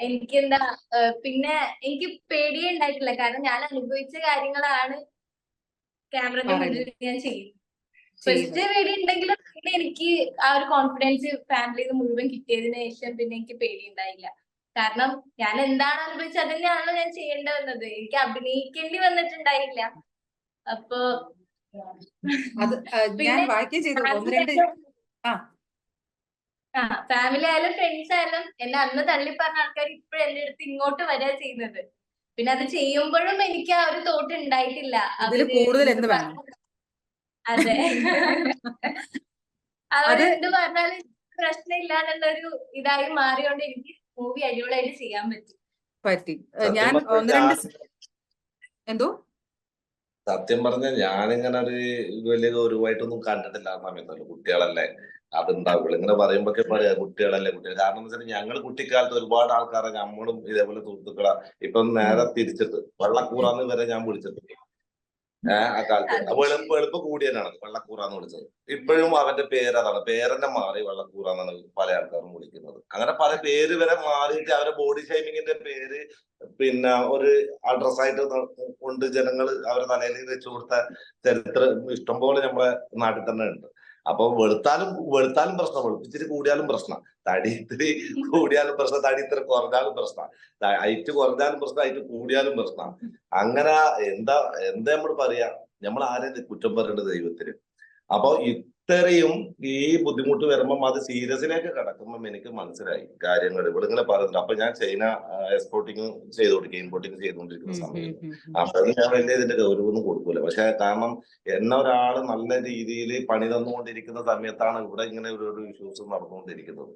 എനിക്ക് പിന്നെ എനിക്ക് പേടിയേ ഉണ്ടായിട്ടില്ല, കാരണം ഞാൻ അനുഭവിച്ച കാര്യങ്ങളാണ് ക്യാമറയുടെ മുന്നിൽ ഞാൻ ചെയ്യുന്നത്. ഫസ്റ്റ് പേടി ഉണ്ടെങ്കിലും പിന്നെ എനിക്ക് ആ ഒരു കോൺഫിഡൻസ് ഫാമിലിയിൽ നിന്ന് മുഴുവൻ കിട്ടിയതിനു ശേഷം പിന്നെ എനിക്ക് പേടി ഉണ്ടായില്ല. കാരണം ഞാൻ എന്താണ് അനുഭവിച്ചത് അത് തന്നെയാണല്ലോ ഞാൻ ചെയ്യേണ്ടി വന്നത്, എനിക്ക് അഭിനയിക്കേണ്ടി വന്നിട്ടുണ്ടായില്ല. അപ്പൊ ഫാമിലി ആയാലും ഫ്രണ്ട്സ് ആയാലും എന്നെ അന്ന് തള്ളി പറഞ്ഞ ആൾക്കാർ ഇപ്പോഴും എന്റെ അടുത്ത് ഇങ്ങോട്ട് വരിക ചെയ്യുന്നത്. പിന്നെ അത് ചെയ്യുമ്പോഴും എനിക്ക് ആ ഒരു തോട്ട് ഉണ്ടായിട്ടില്ല. അതെ, അവരെന്ത് പറഞ്ഞാലും പ്രശ്നമില്ല എന്നുള്ളൊരു ഇതായി മാറിയോണ്ട് എനിക്ക് മൂവി അടിപൊളിയായിട്ട് ചെയ്യാൻ പറ്റി. ഞാൻ എന്തോ സത്യം പറഞ്ഞ ഞാനിങ്ങനെ ഒരു വലിയ ഗൗരവമായിട്ടൊന്നും കണ്ടിട്ടില്ല ആ സമയത്തല്ലോ. കുട്ടികളല്ലേ അതുണ്ടാവുള്ളൂ ഇങ്ങനെ പറയുമ്പോഴൊക്കെ പറയാ കുട്ടികളല്ലേ. കാരണം എന്ന് വെച്ചാൽ ഞങ്ങൾ കുട്ടിക്കാലത്ത് ഒരുപാട് ആൾക്കാരെ നമ്മളും ഇതേപോലെ സുഹൃത്തുക്കളാ ഇപ്പം നേരെ തിരിച്ചിട്ട് വെള്ളക്കൂറാന്ന് വരെ ഞാൻ വിളിച്ചിട്ടുണ്ട് ആ കാലത്ത്. അപ്പൊ എളുപ്പം കൂടിയനാണ് വെള്ളക്കൂറാന്ന് വിളിച്ചത്. ഇപ്പോഴും അവന്റെ പേരതാണ്, പേരെന്നെ മാറി വെള്ളക്കൂറാന്നാണ് പല ആൾക്കാരും വിളിക്കുന്നത്. അങ്ങനെ പല പേര് വരെ മാറിയിട്ട് അവരെ ബോഡി ഷേമിങ്ങിന്റെ പേര് പിന്നെ ഒരു അൾട്രസായിട്ട് കൊണ്ട് ജനങ്ങൾ അവരെ തലയിൽ വെച്ചു കൊടുത്ത ചരിത്രം ഇഷ്ടംപോലെ നമ്മളെ നാട്ടിൽ തന്നെ ഉണ്ട്. അപ്പൊ വെളുത്താലും പ്രശ്നം, വെളുപ്പിച്ചിട്ട് കൂടിയാലും പ്രശ്നം, തടി ഇത്തിരി കൂടിയാലും പ്രശ്നം, തടി ഇത്തിരി കുറഞ്ഞാലും പ്രശ്നം, ഹൈറ്റ് കുറഞ്ഞാലും പ്രശ്നം, ഹൈറ്റ് കൂടിയാലും പ്രശ്നം. അങ്ങനെ എന്താ നമ്മൾ പറയാ, നമ്മൾ ആരെയും കുറ്റം പറയേണ്ടത് ദൈവത്തിന്. അപ്പൊ ഇത്രയും ഈ ബുദ്ധിമുട്ട് വരുമ്പം അത് സീരിയസിലേക്ക് കിടക്കുമ്പം എനിക്ക് മനസ്സിലായി കാര്യങ്ങൾ. ഇവിടെ ഇങ്ങനെ പറയുന്നുണ്ട്. അപ്പൊ ഞാൻ ചൈന എക്സ്പോർട്ടിങ് ചെയ്തുകൊണ്ടിരിക്കുക, ഇമ്പോർട്ടിങ് ചെയ്തുകൊണ്ടിരിക്കുന്ന സമയത്ത് അപ്പൊ ഞാൻ വലിയ ഇതിന്റെ ഗൗരവമൊന്നും കൊടുക്കൂല. പക്ഷെ കാരണം എന്നെ ഒരാള് നല്ല രീതിയിൽ പണി തന്നുകൊണ്ടിരിക്കുന്ന സമയത്താണ് ഇവിടെ ഇങ്ങനെ ഒരു ഇഷ്യൂസ് നടന്നുകൊണ്ടിരിക്കുന്നത്.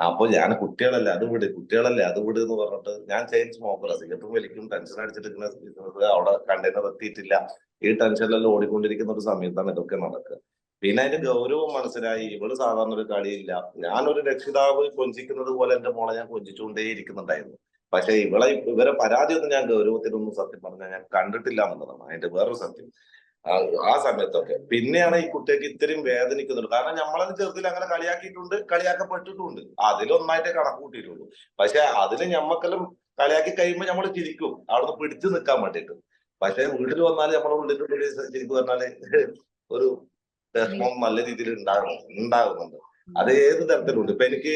അപ്പൊ ഞാൻ കുട്ടികളല്ലേ അത് വിട്, കുട്ടികളല്ലേ അത് വിട് എന്ന് പറഞ്ഞിട്ട് ഞാൻ ചെയിൻ സ്മോക്കർ, സിഗരറ്റും വലിക്കും, ടെൻഷൻ അടിച്ചിട്ട് ഇങ്ങനെ അവിടെ കണ്ടെയ്നർ എത്തിയിട്ടില്ല, ഈ ടെൻഷനിലെല്ലാം ഓടിക്കൊണ്ടിരിക്കുന്ന ഒരു സമയത്താണ് ഇതൊക്കെ നടക്കുക. പിന്നെ അതിന്റെ ഗൗരവം മനസ്സിലായി. ഇവള് സാധാരണ ഒരു കളിയില്ല. ഞാനൊരു രക്ഷിതാവ് കൊഞ്ചിക്കുന്നത് പോലെ എന്റെ മോളെ ഞാൻ കൊഞ്ചിച്ചുകൊണ്ടേ ഇരിക്കുന്നുണ്ടായിരുന്നു. പക്ഷെ ഇവരെ പരാതിയൊന്നും ഞാൻ ഗൗരവത്തിലൊന്നും സത്യം പറഞ്ഞാൽ ഞാൻ കണ്ടിട്ടില്ല എന്നുള്ളതാണ് അതിന്റെ വേറൊരു സത്യം. ആ സമയത്തൊക്കെ പിന്നെയാണ് ഈ കുട്ടിക്ക് ഇത്രയും വേദനിക്കുന്നുണ്ട്. കാരണം നമ്മളത് ചെറുതിൽ അങ്ങനെ കളിയാക്കിയിട്ടുണ്ട്, കളിയാക്കപ്പെട്ടിട്ടുണ്ട്. അതിലൊന്നായിട്ടേ കണക്ക് കൂട്ടിയിട്ടുള്ളൂ. പക്ഷെ അതിന് ഞമ്മക്കെല്ലാം കളിയാക്കി കഴിയുമ്പോൾ നമ്മൾ ചിരിക്കും, അവിടുന്ന് പിടിച്ചു നിൽക്കാൻ വേണ്ടിയിട്ട്. പക്ഷെ വീട്ടിൽ വന്നാൽ നമ്മളെ ഉള്ളിൽ ശരിക്കും പറഞ്ഞാല് ഒരു വിഷമം നല്ല രീതിയിൽ ഉണ്ടാകുന്നുണ്ട്. അത് ഏത് തരത്തിലുണ്ട്. ഇപ്പൊ എനിക്ക്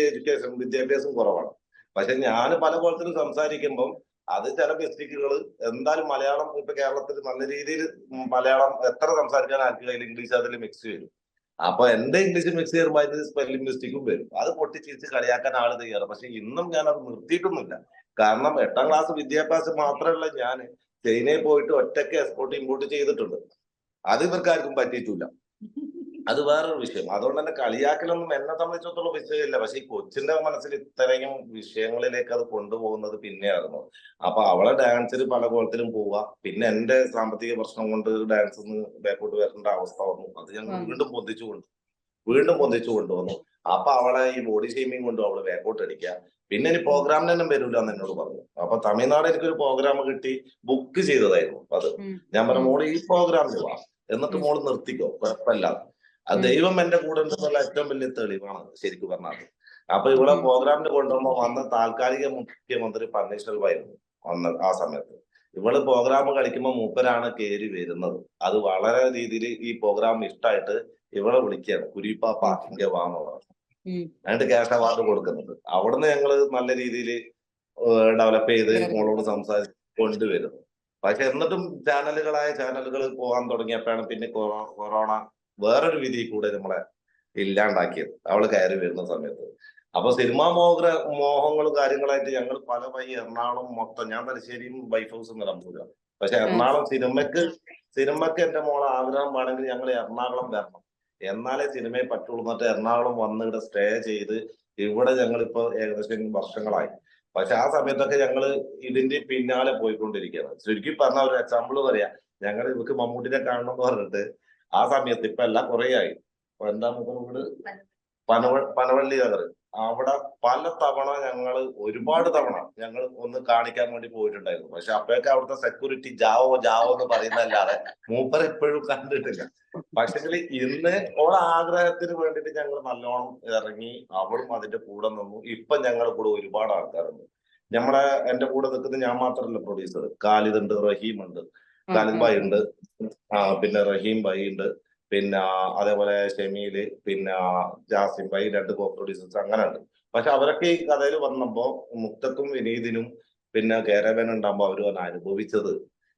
വിദ്യാഭ്യാസം കുറവാണ്. പക്ഷെ ഞാൻ പല കോലത്തിലും സംസാരിക്കുമ്പം അത് ചില മിസ്റ്റേക്കുകൾ എന്തായാലും മലയാളം ഇപ്പൊ കേരളത്തിൽ നല്ല രീതിയിൽ മലയാളം എത്ര സംസാരിക്കാൻ ആർക്കും ഇംഗ്ലീഷ് അതിൽ മിക്സ് വരും. അപ്പൊ എന്റെ ഇംഗ്ലീഷ് മിക്സ് ചെയ്യുമ്പോൾ അതിന് സ്പെല്ലിംഗ് മിസ്റ്റേക്കും വരും. അത് പൊട്ടിച്ചിരിച്ച് കളിയാക്കാൻ ആള് തയ്യാറ്. പക്ഷെ ഇന്നും ഞാൻ അത് നിർത്തിയിട്ടൊന്നുമില്ല. കാരണം 8ാം ക്ലാസ് വിദ്യാഭ്യാസം മാത്രമല്ല, ഞാൻ ചൈനയിൽ പോയിട്ട് ഒറ്റയ്ക്ക് എക്സ്പോർട്ട് ഇമ്പോർട്ട് ചെയ്തിട്ടുണ്ട്. അത് ഇവർക്കാർക്കും പറ്റിയിട്ടില്ല. അത് വേറൊരു വിഷയം. അതുകൊണ്ട് തന്നെ കളിയാക്കലൊന്നും എന്നെ സംബന്ധിച്ചിടത്തോളം വിഷയമില്ല. പക്ഷെ ഈ കൊച്ചിന്റെ മനസ്സിൽ ഇത്രയും വിഷയങ്ങളിലേക്ക് അത് കൊണ്ടുപോകുന്നത് പിന്നെയായിരുന്നു. അപ്പൊ അവളെ ഡാൻസിൽ പല കോലത്തിലും പോവുക. പിന്നെ എന്റെ സാമ്പത്തിക പ്രശ്നം കൊണ്ട് ഡാൻസിൽ നിന്ന് ബാക്കോട്ട് വരേണ്ട അവസ്ഥ വന്നു. അത് ഞങ്ങൾ വീണ്ടും പൊന്തിച്ചു കൊണ്ടുവന്നു. അപ്പൊ അവളെ ഈ ബോഡി ഷെയ്മിങ് കൊണ്ടും അവള് ബാക്കോട്ട് അടിക്കുക. പിന്നെ ഇനി പ്രോഗ്രാമിന് തന്നെ വരില്ല എന്ന് എന്നോട് പറഞ്ഞു. അപ്പൊ തമിഴ്നാട് എനിക്കൊരു പ്രോഗ്രാം കിട്ടി, ബുക്ക് ചെയ്തതായിരുന്നു. അത് ഞാൻ പറഞ്ഞു, മോള് ഈ പ്രോഗ്രാമിന് പോവാ, എന്നിട്ട് മോള് നിർത്തിക്കോ, കുഴപ്പമില്ല. അത് ദൈവം എന്റെ കൂടെ ഉണ്ടെന്നുള്ള ഏറ്റവും വലിയ തെളിവാണ് ശരിക്കും പറഞ്ഞാൽ. അപ്പൊ ഇവിടെ പ്രോഗ്രാമിന് കൊണ്ടുവരുമ്പോ വന്ന താൽക്കാലിക മുഖ്യമന്ത്രി പന്നീർശെൽവമായിരുന്നു വന്നത്. ആ സമയത്ത് ഇവള് പ്രോഗ്രാം കളിക്കുമ്പോൾ മൂപ്പരാണ് കയറി വരുന്നത്. അത് വളരെ രീതിയിൽ ഈ പ്രോഗ്രാം ഇഷ്ടമായിട്ട് ഇവളെ വിളിക്കുകയാണ്, കുരിപ്പാപ്പ ഇங்கே വാന്ന് പറഞ്ഞു. എന്നിട്ട് ക്യാഷ് അവാർഡ് കൊടുക്കുന്നുണ്ട്. അവിടുന്ന് ഞങ്ങള് നല്ല രീതിയിൽ ഡെവലപ്പ് ചെയ്ത് മോളോട് സംസാരിച്ച് കൊണ്ടുവരുന്നു. പക്ഷെ എന്നിട്ടും ചാനലുകൾ പോകാൻ തുടങ്ങിയപ്പോഴാണ് പിന്നെ കൊറോണ വേറൊരു വിധി കൂടെ നമ്മളെ ഇല്ലാണ്ടാക്കിയത്, അവള് കയറി വരുന്ന സമയത്ത്. അപ്പൊ സിനിമാ മോഹങ്ങളും കാര്യങ്ങളായിട്ട് ഞങ്ങൾ പല വഴി എറണാകുളം മൊത്തം, ഞാൻ തലശ്ശേരിയും വൈഫ് ഹൗസ് നിലമ്പൂരാ. പക്ഷെ എറണാകുളം സിനിമക്ക് എന്റെ മോളെ ആഗ്രഹം വേണമെങ്കിൽ ഞങ്ങൾ എറണാകുളം വരണം, എന്നാലേ സിനിമയെ പറ്റുള്ളൂ. എന്നിട്ട് എറണാകുളം വന്ന് ഇവിടെ സ്റ്റേ ചെയ്ത് ഇവിടെ ഞങ്ങളിപ്പോ ഏകദേശം വർഷങ്ങളായി. പക്ഷെ ആ സമയത്തൊക്കെ ഞങ്ങള് ഇതിന്റെ പിന്നാലെ പോയിക്കൊണ്ടിരിക്കുകയാണ്. ചുരുക്കി പറഞ്ഞ ഒരു എക്സാമ്പിൾ പറയാ, ഞങ്ങൾ ഇവർക്ക് മമ്മൂട്ടിനെ കാണണം എന്ന് പറഞ്ഞിട്ട് ആ സമയത്ത്, ഇപ്പൊ എല്ലാം കുറേ ആയി, എന്താ വീട് പനവള്ളി നഗർ, അവിടെ പല തവണ ഒരുപാട് തവണ ഞങ്ങൾ ഒന്ന് കാണിക്കാൻ വേണ്ടി പോയിട്ടുണ്ടായിരുന്നു. പക്ഷെ അപ്പോഴൊക്കെ അവിടുത്തെ സെക്യൂരിറ്റി ജാവോ എന്ന് പറയുന്നല്ലാതെ മൂപ്പർ ഇപ്പോഴും കണ്ടിട്ടില്ല. പക്ഷെങ്കിൽ ഇന്ന് ഓളെ ആഗ്രഹത്തിന് വേണ്ടിയിട്ട് ഞങ്ങൾ നല്ലോണം ഇറങ്ങി, അവളും അതിന്റെ കൂടെ നിന്നു. ഇപ്പൊ ഞങ്ങളുടെ കൂടെ ഒരുപാട് ആൾക്കാരുണ്ട്. എന്റെ കൂടെ നിൽക്കുന്ന ഞാൻ മാത്രമല്ല പ്രൊഡ്യൂസർ, ഖാലിദ് ഉണ്ട്, റഹീം ഉണ്ട്, ഖാലിദ് ഭായ് ഉണ്ട്, പിന്നെ റഹീം ഭായ് ഉണ്ട്, പിന്നെ അതേപോലെ ഷമീല്, പിന്നെ ജാസിം ഭായ്, 2 കോ പ്രൊഡ്യൂസേഴ്സ് അങ്ങനെ ഉണ്ട്. പക്ഷെ അവരൊക്കെ ഈ കഥയിൽ വന്നപ്പോ മുക്തക്കും വിനീതിനും പിന്നെ കേരവൻ ഉണ്ടാകുമ്പോ അവര് അനുഭവിച്ചത്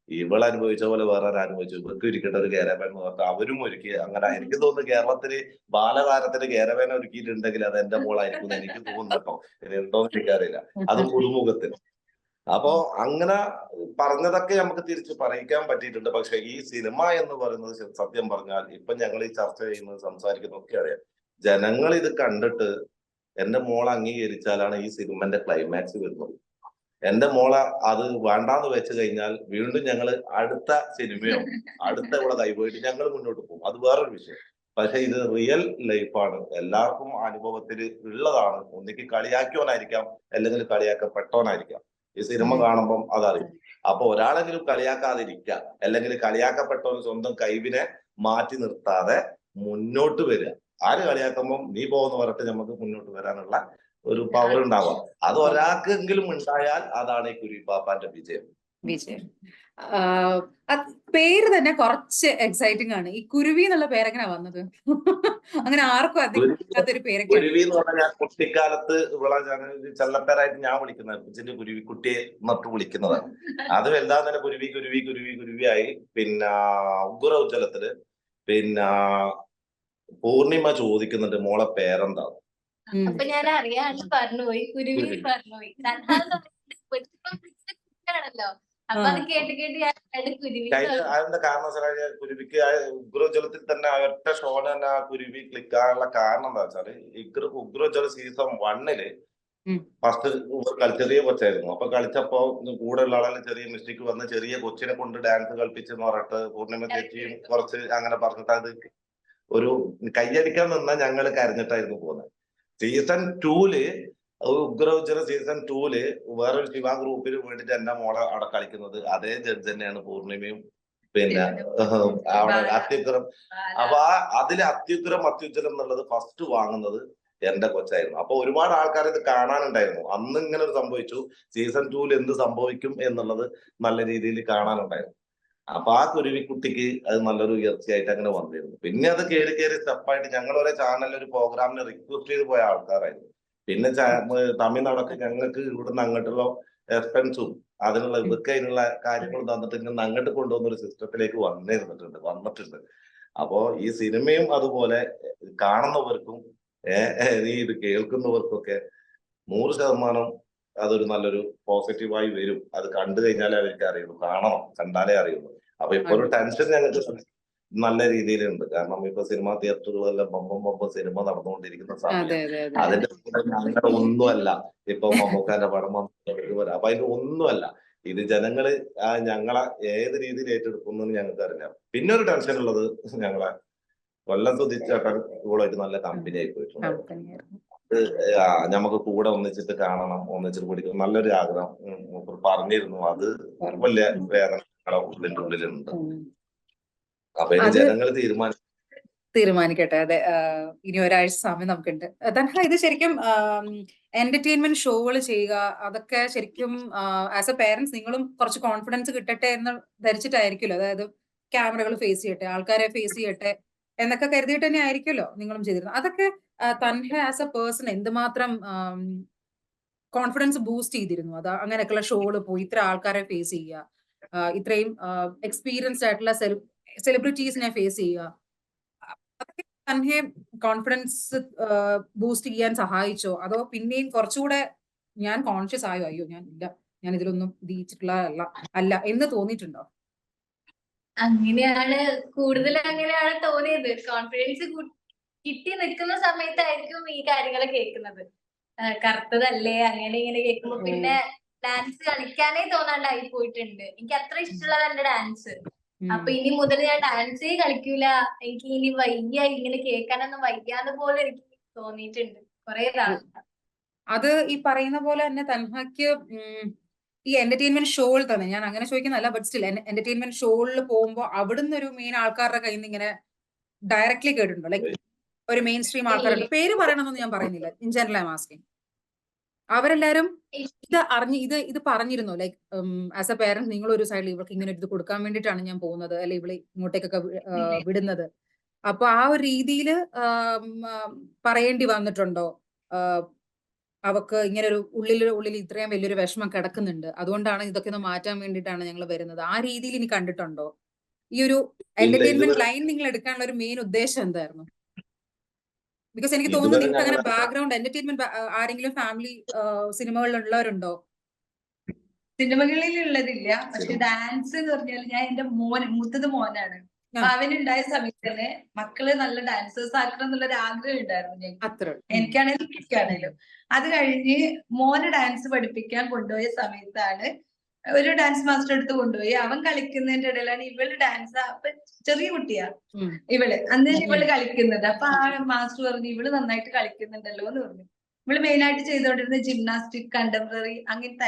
ഇവള് അനുഭവിച്ച പോലെ വേറെ അനുഭവിച്ചു. ഇവർക്ക് ഇരിക്കട്ടെ ഒരു കേരവൻ എന്ന് പറഞ്ഞാൽ അവരും ഒരുക്കി. അങ്ങനെ എനിക്ക് തോന്നുന്നു കേരളത്തില് ബാലതാരത്തിന് കേരവൻ ഒരുക്കിയിട്ടുണ്ടെങ്കിൽ അത് എന്റെ മോളായിരിക്കും എന്ന് എനിക്ക് തോന്നുന്നു കേട്ടോ. ഇനി ഉണ്ടോന്ന് എനിക്കറിയില്ല. അത് പുതുമുഖത്തിന്. അപ്പോ അങ്ങനെ പറഞ്ഞതൊക്കെ നമുക്ക് തിരിച്ച് പറയിക്കാൻ പറ്റിയിട്ടുണ്ട്. പക്ഷെ ഈ സിനിമ എന്ന് പറയുന്നത് സത്യം പറഞ്ഞാൽ ഇപ്പൊ ഞങ്ങൾ ഈ ചർച്ച ചെയ്യുന്നത് സംസാരിക്കുന്നതൊക്കെ അറിയാം, ജനങ്ങൾ ഇത് കണ്ടിട്ട് എന്റെ മോളെ അംഗീകരിച്ചാലാണ് ഈ സിനിമന്റെ ക്ലൈമാക്സ് വരുന്നത്. എന്റെ മോളെ അത് വേണ്ടാന്ന് വെച്ച് കഴിഞ്ഞാൽ വീണ്ടും ഞങ്ങൾ അടുത്ത സിനിമയോ അടുത്ത ഇവിടെ കൈപോയിട്ട് ഞങ്ങൾ മുന്നോട്ട് പോകും. അത് വേറൊരു വിഷയം. പക്ഷെ ഇത് റിയൽ ലൈഫാണ്, എല്ലാവർക്കും അനുഭവത്തിൽ ഉള്ളതാണ്. ഒന്നിക്ക് കളിയാക്കിയവനായിരിക്കാം, അല്ലെങ്കിൽ കളിയാക്കപ്പെട്ടവനായിരിക്കാം. ഈ സിനിമ കാണുമ്പം അതറിയും. അപ്പൊ ഒരാളെങ്കിലും കളിയാക്കാതിരിക്കുക, അല്ലെങ്കിൽ കളിയാക്കപ്പെട്ടവന് സ്വന്തം കഴിവിനെ മാറ്റി നിർത്താതെ മുന്നോട്ട് വരിക. ആര് കളിയാക്കുമ്പം നീ പോകുന്ന പറഞ്ഞിട്ട് നമുക്ക് മുന്നോട്ട് വരാനുള്ള ഒരു പവർ ഉണ്ടാവാം. അത് ഒരാൾക്കെങ്കിലും ഉണ്ടായാൽ അതാണ് ഈ കുരിപ്പാപ്പാന്റെ വിജയം. പേര് തന്നെ കുറച്ച് എക്സൈറ്റിംഗ് ആണ്. ഈ കുരുവി എന്നുള്ള പേരെങ്ങനെ വന്നത്? അങ്ങനെ ആർക്കും അധികം പേരൊക്കെ. കുരുവി എന്ന് പറഞ്ഞാൽ ഞാൻ കുട്ടിക്കാലത്ത് ചെല്ലപ്പേരായിട്ട് ഞാൻ വിളിക്കുന്നത് കൊച്ചിന്റെ കുരുവിക്കുട്ടിയെ നട്ട് വിളിക്കുന്നതാണ്. അത് വലുതാന്ന് തന്നെ കുരുവി ആയി. പിന്നെ ഉഗ്ര ഉജ്ജലത്തില്, പിന്നെ പൂർണിമ ചോദിക്കുന്നുണ്ട് മോളെ പേരെന്താ. അപ്പൊ ഞാൻ അറിയാണ്ട് പറഞ്ഞുപോയി, കുരുവി പറഞ്ഞുപോയി. കുട്ടിയാണല്ലോ, അപ്പൊ അത് കേട്ട് കേട്ട് ഞാൻ കുരുവി. അതിന്റെ കാരണം വെച്ചാൽ കുരുവിക്ക് ഉഗ്രോജ്വലത്തിൽ തന്നെ ഒറ്റ ഷോന് തന്നെ ആ കുരുവി ക്ലിക്ക് ആകാനുള്ള കാരണം എന്താ വെച്ചാല് ഉഗ്രോജ്വല സീസൺ 1 ഫസ്റ്റ് ചെറിയ കൊച്ചായിരുന്നു. അപ്പൊ കളിച്ചപ്പോ കൂടെ ഉള്ള ആളെ ചെറിയ മിസ്റ്റേക്ക് വന്ന് ചെറിയ കൊച്ചിനെ കൊണ്ട് ഡാൻസ് കളിപ്പിച്ചെന്ന് പറഞ്ഞിട്ട് പൂർണിമ ചേച്ചിയും കുറച്ച് അങ്ങനെ പറഞ്ഞിട്ട് അത് ഒരു കയ്യടിക്കാൻ നിന്നാ ഞങ്ങള് കരഞ്ഞിട്ടായിരുന്നു പോകുന്നത്. സീസൺ 2 ഉഗ്രോജ്വല സീസൺ 2 വേറൊരു ശിവ ഗ്രൂപ്പിന് വേണ്ടിട്ട് എന്റെ മോളെ അവിടെ കളിക്കുന്നത് അതേ ജഡ്ജ് തന്നെയാണ് പൂർണിമയും. പിന്നെ അവിടെ അത്യുഗ്രം. അപ്പൊ അതില് അത്യുജ്വലം എന്നുള്ളത് ഫസ്റ്റ് വാങ്ങുന്നത് എന്റെ കൊച്ചായിരുന്നു. അപ്പൊ ഒരുപാട് ആൾക്കാർ ഇത് കാണാനുണ്ടായിരുന്നു. അന്ന് ഇങ്ങനെ ഒരു സംഭവിച്ചു, സീസൺ 2 എന്ത് സംഭവിക്കും എന്നുള്ളത് നല്ല രീതിയിൽ കാണാനുണ്ടായിരുന്നു. അപ്പൊ ആ കുരുവിക്കുട്ടിക്ക് അത് നല്ലൊരു ഉയർച്ചയായിട്ട് അങ്ങനെ വന്നിരുന്നു. പിന്നെ അത് കയറി സ്റ്റെപ്പായിട്ട് ഞങ്ങൾ ഒരേ ചാനലിൽ ഒരു പ്രോഗ്രാമിന് റിക്വസ്റ്റ് ചെയ്ത് പോയ ആൾക്കാരായിരുന്നു. പിന്നെ തമിഴ്നാടൊക്കെ ഞങ്ങൾക്ക് ഇവിടുന്ന് അങ്ങോട്ടുള്ള എക്സ്പെൻസും അതിനുള്ള ഇതൊക്കെ അതിനുള്ള കാര്യങ്ങൾ തന്നിട്ട് ഇങ്ങനെ അങ്ങോട്ട് കൊണ്ടുവന്ന ഒരു സിസ്റ്റത്തിലേക്ക് വന്നിട്ടുണ്ട്. അപ്പോ ഈ സിനിമയും അതുപോലെ കാണുന്നവർക്കും ഇത് കേൾക്കുന്നവർക്കൊക്കെ 100% അതൊരു നല്ലൊരു പോസിറ്റീവായി വരും. അത് കണ്ടു കഴിഞ്ഞാലേ അവർക്ക് അറിയുള്ളൂ, കാണണം, കണ്ടാലേ അറിയുള്ളൂ. അപ്പൊ ഇപ്പൊ ഒരു ടെൻഷൻ ഞങ്ങൾക്ക് നല്ല രീതിയിലുണ്ട്. കാരണം ഇപ്പൊ സിനിമാ തിയേറ്ററുകളെല്ലാം ബമ്പം സിനിമ നടന്നുകൊണ്ടിരിക്കുന്ന സമയം അതിന്റെ ഞങ്ങളുടെ ഒന്നുമല്ല ഇപ്പൊ മമ്മൂക്കാന്റെ പടം അപ്പൊ അതിന്റെ ഒന്നുമല്ല. ഇത് ജനങ്ങള് ഞങ്ങളെ ഏത് രീതിയിൽ ഏറ്റെടുക്കുന്നു ഞങ്ങൾക്ക് അറിയാം. പിന്നെ ഒരു ടെൻഷൻ ഉള്ളത് ഞങ്ങളെ കൊല്ലം സുധിച്ചേട്ടൻ കൂടായിട്ട് നല്ല കമ്പനി ആയി പോയിട്ടുണ്ട്. നമുക്ക് കൂടെ ഒന്നിച്ചിട്ട് കാണണം, ഒന്നിച്ചിട്ട് പിടിക്കണം, നല്ലൊരു ആഗ്രഹം പറഞ്ഞിരുന്നു. അത് വലിയ വേദന ഉള്ളിന്റെ ഉള്ളിലുണ്ട്. അപ്പൊ ഇനി ജനങ്ങൾ തീരുമാനിക്കട്ടെ. അതെ, ഇനി ഒരാഴ്ച സമയം നമുക്കുണ്ട്. തൻഹ, ഇത് ശരിക്കും എന്റർടൈൻമെന്റ് ഷോകൾ ചെയ്യുക, അതൊക്കെ ശരിക്കും ആസ് എ പേരൻസ് നിങ്ങളും കുറച്ച് കോൺഫിഡൻസ് കിട്ടട്ടെ എന്ന് ധരിച്ചിട്ടായിരിക്കുമല്ലോ. അതായത് ക്യാമറകൾ ഫേസ് ചെയ്യട്ടെ, ആൾക്കാരെ ഫേസ് ചെയ്യട്ടെ എന്നൊക്കെ കരുതിയിട്ട് തന്നെ ആയിരിക്കുമല്ലോ നിങ്ങളും ചെയ്തിരുന്നത്. അതൊക്കെ തൻഹ ആസ് എ പേഴ്സൺ എന്തുമാത്രം കോൺഫിഡൻസ് ബൂസ്റ്റ് ചെയ്തിരുന്നു? അത് അങ്ങനെയൊക്കെയുള്ള ഷോകൾ പോയി ഇത്ര ആൾക്കാരെ ഫേസ് ചെയ്യുക, ഇത്രയും എക്സ്പീരിയൻസ്ഡ് ആയിട്ടുള്ള സെലിബ്രിറ്റീസിനെ ഫേസ് ചെയ്യുക, അതൊക്കെ തന്നെ കോൺഫിഡൻസ് ബൂസ്റ്റ് ചെയ്യാൻ സഹായിച്ചോ? അതോ പിന്നെയും കുറച്ചുകൂടെ ഞാൻ കോൺഷ്യസ് ആയോ, അയ്യോ ഞാൻ ഇതിലൊന്നും അല്ല എന്ന് തോന്നിയിട്ടുണ്ടോ? അങ്ങനെയാണ് തോന്നിയത്. കോൺഫിഡൻസ് കിട്ടി നിൽക്കുന്ന സമയത്തായിരിക്കും ഈ കാര്യങ്ങൾ കേൾക്കുന്നത്. കറുത്തതല്ലേ അങ്ങനെ ഇങ്ങനെ കേൾക്കുമ്പോ പിന്നെ ഡാൻസ് കളിക്കാനേ തോന്നാണ്ടായി പോയിട്ടുണ്ട്. എനിക്ക് അത്ര ഇഷ്ടമുള്ളത് എന്റെ ഡാൻസ്. അപ്പൊ ഇനി മുതൽ ഞാൻ ഡാൻസേ കളിക്കൂല, എനിക്ക് ഇനി വയ്യ, ഇങ്ങനെ കേൾക്കാനൊന്നും വയ്യാന്ന് പോലെ എനിക്ക് തോന്നിയിട്ടുണ്ട് കുറെ നാൾ. അത് ഈ പറയുന്ന പോലെ തന്നെ തൻഹയ്ക്ക് ഈ എന്റർടൈൻമെന്റ് ഷോയിൽ തന്നെ, ഞാൻ അങ്ങനെ ചോദിക്കുന്നതല്ല, ബട്ട് സ്റ്റിൽ എന്റർടൈൻമെന്റ് ഷോയിൽ പോകുമ്പോൾ അവിടുന്ന് ഒരു മെയിൻ ആൾക്കാരുടെ കയ്യിൽ നിന്ന് ഇങ്ങനെ ഡയറക്ട്ലി കേട്ടിട്ടുണ്ടോ? ലൈക്ക് ഒരു മെയിൻ സ്ട്രീം ആൾക്കാരുണ്ട്, പേര് പറയണമെന്നൊന്നും ഞാൻ പറയുന്നില്ല, in general I am asking. അവരെല്ലാരും ഇത് പറഞ്ഞിരുന്നു, ലൈക്ക് ആസ് എ പേരന്റ് നിങ്ങൾ ഒരു സൈഡിൽ ഇവർക്ക് ഇങ്ങനെ ഇത് കൊടുക്കാൻ വേണ്ടിയിട്ടാണ് ഞാൻ പോകുന്നത്, അല്ലെ ഇവളെ ഇങ്ങോട്ടേക്കൊക്കെ വിടുന്നത്. അപ്പൊ ആ ഒരു രീതിയിൽ പറയേണ്ടി വന്നിട്ടുണ്ടോ? അവക്ക് ഇങ്ങനെ ഒരു ഉള്ളിൽ ഇത്രയും വലിയൊരു വിഷമം കിടക്കുന്നുണ്ട്, അതുകൊണ്ടാണ് ഇതൊക്കെ ഒന്ന് മാറ്റാൻ വേണ്ടിയിട്ടാണ് ഞങ്ങൾ വരുന്നത്, ആ രീതിയിൽ ഇനി കണ്ടിട്ടുണ്ടോ? ഈ ഒരു എന്റർടൈൻമെന്റ് ലൈൻ നിങ്ങൾ എടുക്കാനുള്ള ഒരു മെയിൻ ഉദ്ദേശം എന്തായിരുന്നു? ബിക്കോസ് എനിക്ക് തോന്നുന്നു നിങ്ങൾക്ക് അങ്ങനെ ബാക്ക്ഗ്രൗണ്ട് എന്റർടൈൻമെന്റ് ആരെങ്കിലും ഫാമിലി സിനിമകളിലുള്ളവരുണ്ടോ? സിനിമകളിൽ ഉള്ളതില്ല, പക്ഷെ ഡാൻസ് എന്ന് പറഞ്ഞാൽ ഞാൻ എന്റെ മൂത്തത് മോനാണ്. അപ്പൊ അവനുണ്ടായ സമയത്ത് തന്നെ മക്കള് നല്ല ഡാൻസേഴ്സ് ആക്കണം എന്നുള്ളൊരു ആഗ്രഹം ഉണ്ടായിരുന്നു എനിക്കാണേലും എനിക്കാണേലും. അത് കഴിഞ്ഞ് മോന് ഡാൻസ് പഠിപ്പിക്കാൻ കൊണ്ടുപോയ സമയത്താണ് ഒരു ഡാൻസ് മാസ്റ്റർ അടുത്ത് കൊണ്ടുപോയി. അവൻ കളിക്കുന്നതിന്റെ ഇടയിലാണ് ഇവള് ഡാൻസ്, അപ്പൊ ചെറിയ കുട്ടിയാ ഇവള്, അന്നേരം ഇവള് കളിക്കുന്നത്. അപ്പൊ ആ മാസ്റ്റർ പറഞ്ഞു ഇവള് നന്നായിട്ട് കളിക്കുന്നുണ്ടല്ലോ എന്ന് പറഞ്ഞു. ഇവള് മെയിൻ ആയിട്ട് ചെയ്തോണ്ടിരുന്ന ജിംനാസ്റ്റിക്, കണ്ടംപററി അങ്ങനത്തെ.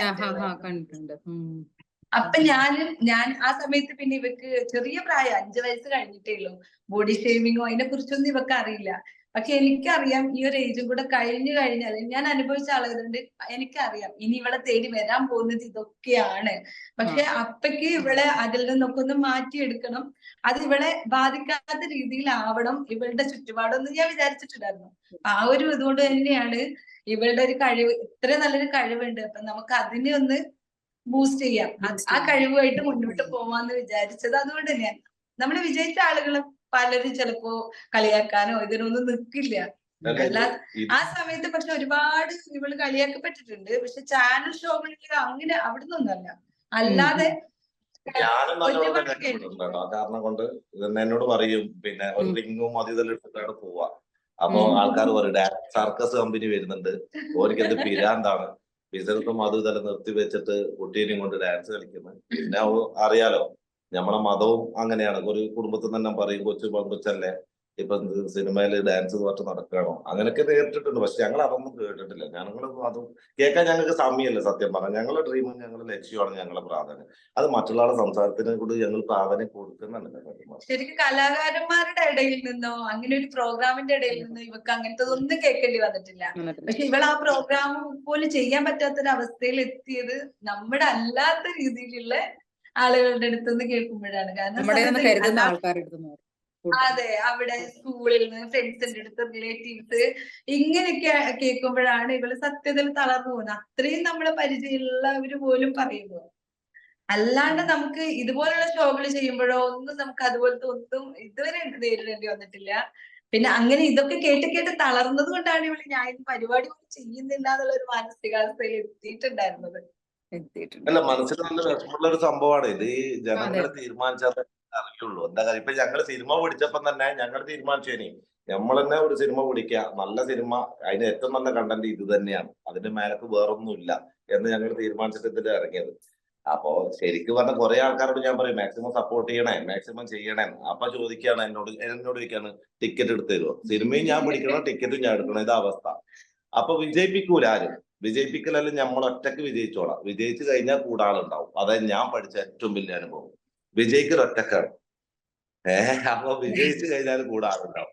അപ്പൊ ഞാൻ ആ സമയത്ത് പിന്നെ ഇവക്ക് ചെറിയ പ്രായം, 5 വയസ്സ് കഴിഞ്ഞിട്ടേ ഉള്ളൂ. ബോഡി ഷേമിങ്ങോ അതിനെ കുറിച്ചൊന്നും ഇവക്ക് അറിയില്ല. പക്ഷെ എനിക്കറിയാം ഈ ഒരു ഏജും കൂടെ കഴിഞ്ഞാൽ, ഞാൻ അനുഭവിച്ച ആളുകളുണ്ട്, എനിക്കറിയാം ഇനി ഇവളെ തേടി വരാൻ പോകുന്നത് ഇതൊക്കെയാണ്. പക്ഷെ അപ്പക്ക് ഇവളെ അതിൽ നിന്നൊക്കെ ഒന്ന് മാറ്റിയെടുക്കണം, അത് ഇവളെ ബാധിക്കാത്ത രീതിയിലാവണം ഇവളുടെ ചുറ്റുപാടൊന്നും ഞാൻ വിചാരിച്ചിട്ടുണ്ടായിരുന്നു. ആ ഒരു ഇതുകൊണ്ട് തന്നെയാണ് ഇവളുടെ ഒരു കഴിവ്, ഇത്ര നല്ലൊരു കഴിവുണ്ട്, അപ്പൊ നമുക്ക് അതിനെ ഒന്ന് ബൂസ്റ്റ് ചെയ്യാം, ആ കഴിവുമായിട്ട് മുന്നോട്ട് പോവാന്ന് വിചാരിച്ചത്. അതുകൊണ്ട് തന്നെയാണ് നമ്മൾ വിജയിച്ച ആളുകൾ പലരും ചിലപ്പോ കളിയാക്കാനോ ഇതിനൊന്നും നിൽക്കില്ല. അല്ല അല്ല ഇത് ആ സമയത്ത് പക്ഷെ ഒരുപാട് ഇവള് കളിയാക്കപ്പെട്ടിട്ടുണ്ട്. പക്ഷെ ചാനൽ ഷോകളിൽ അങ്ങനെ അവിടുന്നൊന്നല്ല, അല്ലാതെ ഞാനും നല്ലോണം ഒരുപാട് തന്നെ കേട്ടിട്ടുണ്ട്. ഇഷ്ടപ്പെടുന്നുണ്ട് കേട്ടോ. ആ കാരണം കൊണ്ട് ഇതെന്നെ എന്നോട് പറയും, പിന്നെ ഒരു റിങ്ങും അത് ഇതെല്ലാം ഇട്ടിട്ടാണ് പോവാ. അപ്പൊ ആൾക്കാർ പറയും സർക്കസ് കമ്പനി വരുന്നുണ്ട്, ഓർക്ക് എന്ത് പിരാന്താണ്, ബിസിനസ്സും അതും ഇതെല്ലാം നിർത്തി വെച്ചിട്ട് കുട്ടീനെയും കൊണ്ട് ഡാൻസ് കളിക്കുന്നത്. പിന്നെ അറിയാലോ നമ്മളെ മതവും അങ്ങനെയാണ്. ഒരു കുടുംബത്തിൽ തന്നെ പറയും കൊച്ചു പെൺകൊച്ചല്ലേ, ഇപ്പൊ സിനിമയില് ഡാൻസ് കുറച്ച് നടക്കണോ, അങ്ങനെയൊക്കെ കേട്ടിട്ടുണ്ട്. പക്ഷെ ഞങ്ങൾ അതൊന്നും കേട്ടിട്ടില്ല. ഞങ്ങൾ അതും കേൾക്കാൻ ഞങ്ങൾക്ക് സമയമല്ല സത്യം പറഞ്ഞാൽ. ഞങ്ങളുടെ ഡ്രീമും ഞങ്ങളുടെ ലക്ഷ്യമാണ് ഞങ്ങളെ പ്രാധാന്യം. അത് മറ്റുള്ളവരുടെ സംസാരത്തിനെ കൂടി ഞങ്ങൾ പ്രാധാന്യം കൊടുക്കുന്നുണ്ട് സത്യം പറഞ്ഞാൽ. ശരിക്കും കലാകാരന്മാരുടെ ഇടയിൽ നിന്നോ അങ്ങനെ ഒരു പ്രോഗ്രാമിന്റെ ഇടയിൽ നിന്നോ ഇവക്ക് അങ്ങനത്തെ ഒന്നും കേൾക്കേണ്ടി വന്നിട്ടില്ല. പക്ഷെ ഇവൾ ആ പ്രോഗ്രാം പോലും ചെയ്യാൻ പറ്റാത്തൊരു അവസ്ഥയിൽ എത്തിയത് നമ്മുടെ അല്ലാത്ത രീതിയിലുള്ള ആളുകളുടെ അടുത്ത് നിന്ന് കേൾക്കുമ്പോഴാണ്. കാരണം കരുതുന്ന ആൾക്കാരുടെ അടുത്ത്. അതെ, അവിടെ സ്കൂളിൽ നിന്ന് ഫ്രണ്ട്സിന്റെ അടുത്ത് റിലേറ്റീവ്സ് ഇങ്ങനെയൊക്കെ കേൾക്കുമ്പോഴാണ് ഇവള് സത്യത്തിൽ തളർന്നു പോകുന്നത്. അത്രയും നമ്മളെ പരിചയമുള്ളവര് പോലും പറയുന്നു. അല്ലാണ്ട് നമുക്ക് ഇതുപോലുള്ള ഷോകൾ ചെയ്യുമ്പോഴോ ഒന്നും നമുക്ക് അതുപോലത്തെ ഒന്നും ഇതുവരെ നേരിടേണ്ടി വന്നിട്ടില്ല. പിന്നെ അങ്ങനെ ഇതൊക്കെ കേട്ട് കേട്ട് തളർന്നത് കൊണ്ടാണ് ഇവള് ഞാൻ ഇത് പരിപാടി പോലും ചെയ്യുന്നില്ല എന്നുള്ള ഒരു മാനസികാവസ്ഥയിൽ എത്തിയിട്ടുണ്ടായിരുന്നത്. അല്ല, മനസ്സിൽ നല്ല വിഷമമുള്ള ഒരു സംഭവമാണ് ഇത്. ഈ ജനങ്ങൾ തീരുമാനിച്ചാൽ അറിയുള്ളൂ. എന്താ കാര്യം, ഇപ്പൊ ഞങ്ങള് സിനിമ പിടിച്ചപ്പം തന്നെ ഞങ്ങൾ തീരുമാനിച്ചു, ഇനി നമ്മൾ തന്നെ ഒരു സിനിമ പിടിക്കുക, നല്ല സിനിമ, അതിന് ഏറ്റവും നല്ല കണ്ടന്റ് ഇത് തന്നെയാണ്, അതിന്റെ മേലക്ക് വേറൊന്നുമില്ല എന്ന് ഞങ്ങൾ തീരുമാനിച്ചിട്ട് ഇതിൽ ഇറങ്ങിയത്. അപ്പൊ ശരിക്കും പറഞ്ഞ കുറെ ആൾക്കാരോട് ഞാൻ പറയും മാക്സിമം സപ്പോർട്ട് ചെയ്യണേ, മാക്സിമം ചെയ്യണേ. അപ്പൊ ചോദിക്കുകയാണ് എന്നോട് ചോദിക്കാണ് ടിക്കറ്റ് എടുത്ത് തരുമോ, സിനിമയും ഞാൻ പിടിക്കണോ ടിക്കറ്റും ഞാൻ എടുക്കണോ, ഇതാ അവസ്ഥ. അപ്പൊ വിജയിപ്പിക്കൂല ആരും. വിജയിപ്പിക്കലല്ല, നമ്മൾ ഒറ്റക്ക് വിജയിച്ചോളാം. വിജയിച്ചു കഴിഞ്ഞാൽ കൂടാളുണ്ടാവും. അതായത് ഞാൻ പഠിച്ച ഏറ്റവും വലിയ അനുഭവം, വിജയിക്കൽ ഒറ്റക്കാണ്. അപ്പൊ വിജയിച്ചു കഴിഞ്ഞാൽ കൂടാളുണ്ടാവും.